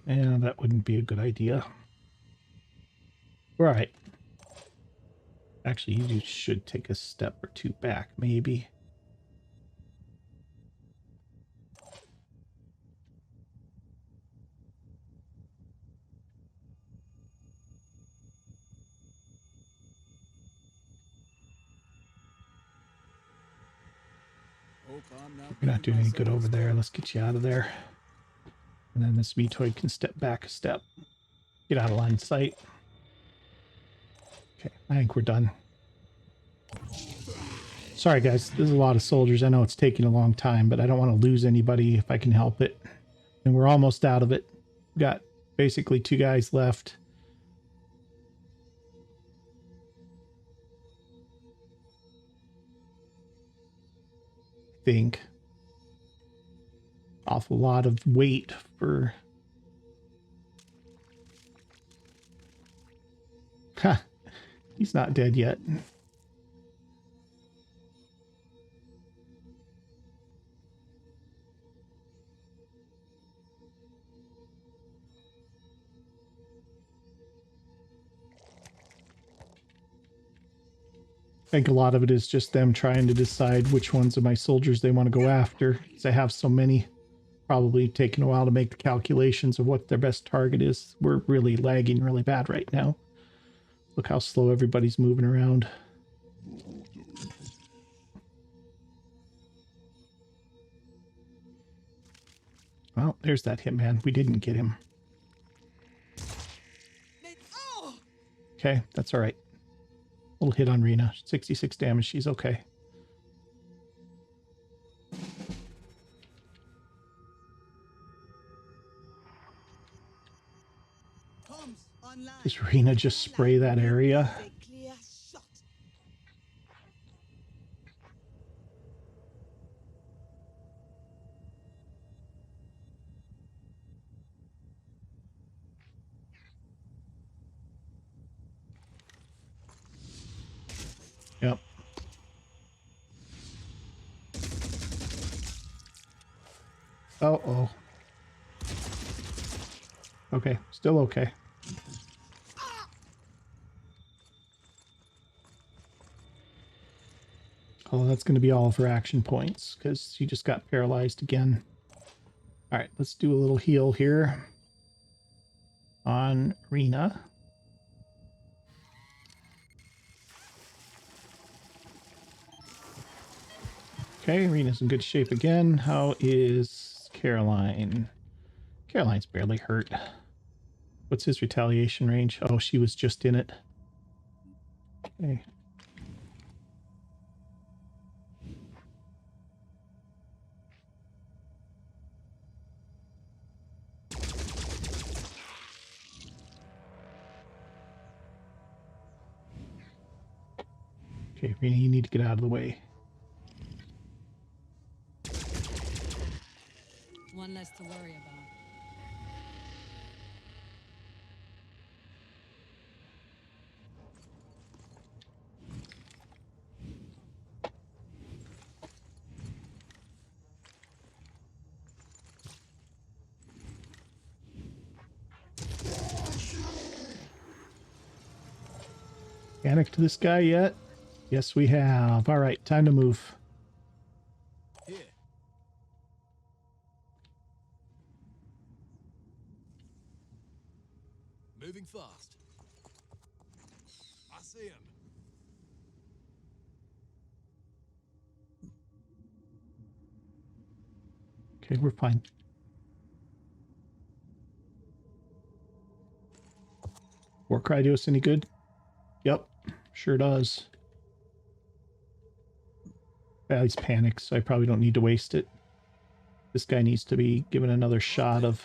Yeah, that wouldn't be a good idea. Right. Actually, you should take a step or two back, maybe. Oh, calm now. You're not doing any good over there. Spell. Let's get you out of there. And then this Metoid can step back a step. Get out of line of sight. Okay, I think we're done. Sorry, guys. There's a lot of soldiers. I know it's taking a long time, but I don't want to lose anybody if I can help it. And we're almost out of it. We've got basically 2 guys left. I think. Awful lot of weight for... Ha! He's not dead yet. I think a lot of it is just them trying to decide which ones of my soldiers they want to go after, because I have so many. Probably taking a while to make the calculations of what their best target is. We're really lagging really bad right now. Look how slow everybody's moving around. Well, there's that hitman. We didn't get him. Okay, that's all right. Little hit on Rena. 66 damage. She's okay. Comes online. Does Rena just spray that area? A clear shot. Yep. Oh. Okay, still okay. Oh, that's going to be all of her action points, because she just got paralyzed again. All right, let's do a little heal here on Rena. Okay, Rena's in good shape again. How is Caroline? Caroline's barely hurt. What's his retaliation range? Oh, she was just in it. Okay. Okay, Rena, you need to get out of the way. One less to worry about. Panic to this guy yet? Yes, we have. All right, time to move. Here. Moving fast. I see him. Okay, we're fine. War cry do us any good? Yep, sure does. Yeah, he's panicked, so I probably don't need to waste it. This guy needs to be given another shot of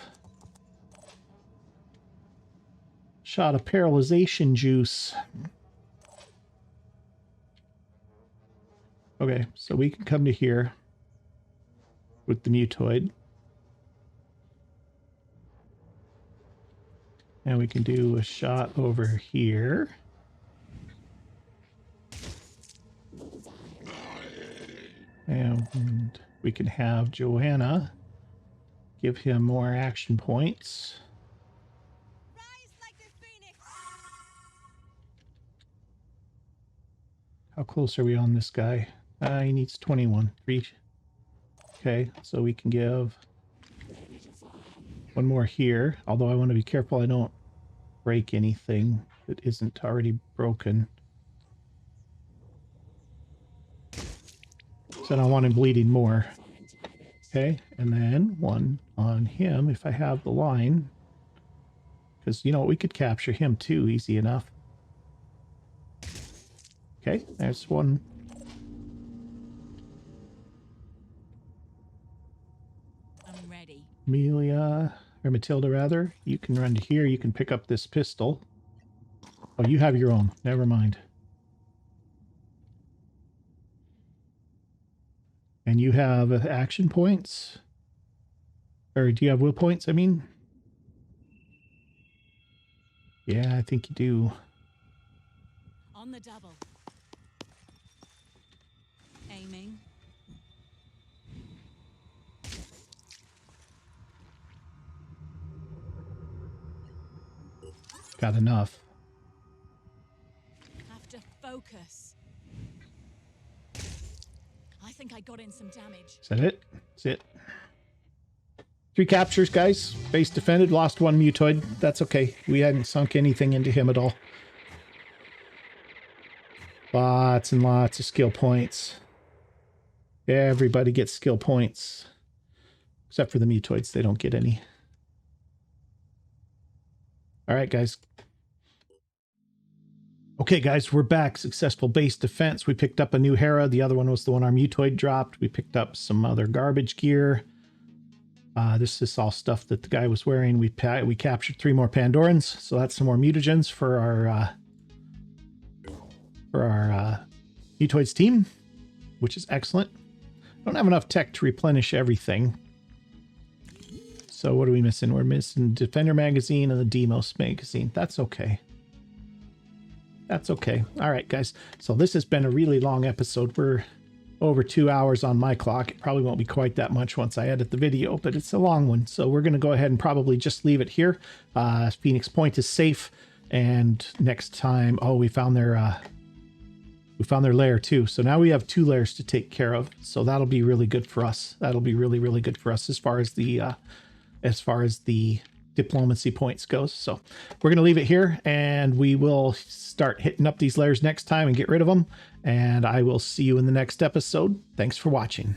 paralyzation juice. Okay, so we can come to here with the mutoid. And we can do a shot over here. And we can have Joanna give him more action points. How close are we on this guy? He needs 21. 3. Okay, so we can give one more here. Although I want to be careful I don't break anything that isn't already broken. So I don't want him bleeding more. Okay, and then one on him if I have the line. Because, you know, we could capture him too, easy enough. Okay, there's one. I'm ready. Amelia, or Matilda rather, you can run to here. You can pick up this pistol. Oh, you have your own. Never mind. And you have action points? Or do you have will points, I mean? Yeah, I think you do. On the double. Aiming. Got enough. Have to focus. I think I got in some damage. Is that it? That's it. 3 captures, guys. Base defended, lost 1 mutoid. That's okay. We hadn't sunk anything into him at all. Lots and lots of skill points. Everybody gets skill points. Except for the mutoids. They don't get any. Alright, guys. Okay, guys, we're back. Successful base defense. We picked up a new Hera. The other one was the one our mutoid dropped. We picked up some other garbage gear. This is all stuff that the guy was wearing. We captured 3 more Pandorans, so that's some more mutagens for our mutoids team, which is excellent. Don't have enough tech to replenish everything. So what are we missing? We're missing Defender magazine and the Demos magazine. That's okay. That's okay. All right, guys. So this has been a really long episode. We're over 2 hours on my clock. It probably won't be quite that much once I edit the video, but it's a long one. So we're going to go ahead and probably just leave it here. Phoenix Point is safe. And next time, oh, we found their lair too. So now we have 2 lairs to take care of. So that'll be really good for us. That'll be really, really good for us as far as the diplomacy points goes. So we're going to leave it here, and we will start hitting up these lairs next time and get rid of them. And I will see you in the next episode. Thanks for watching.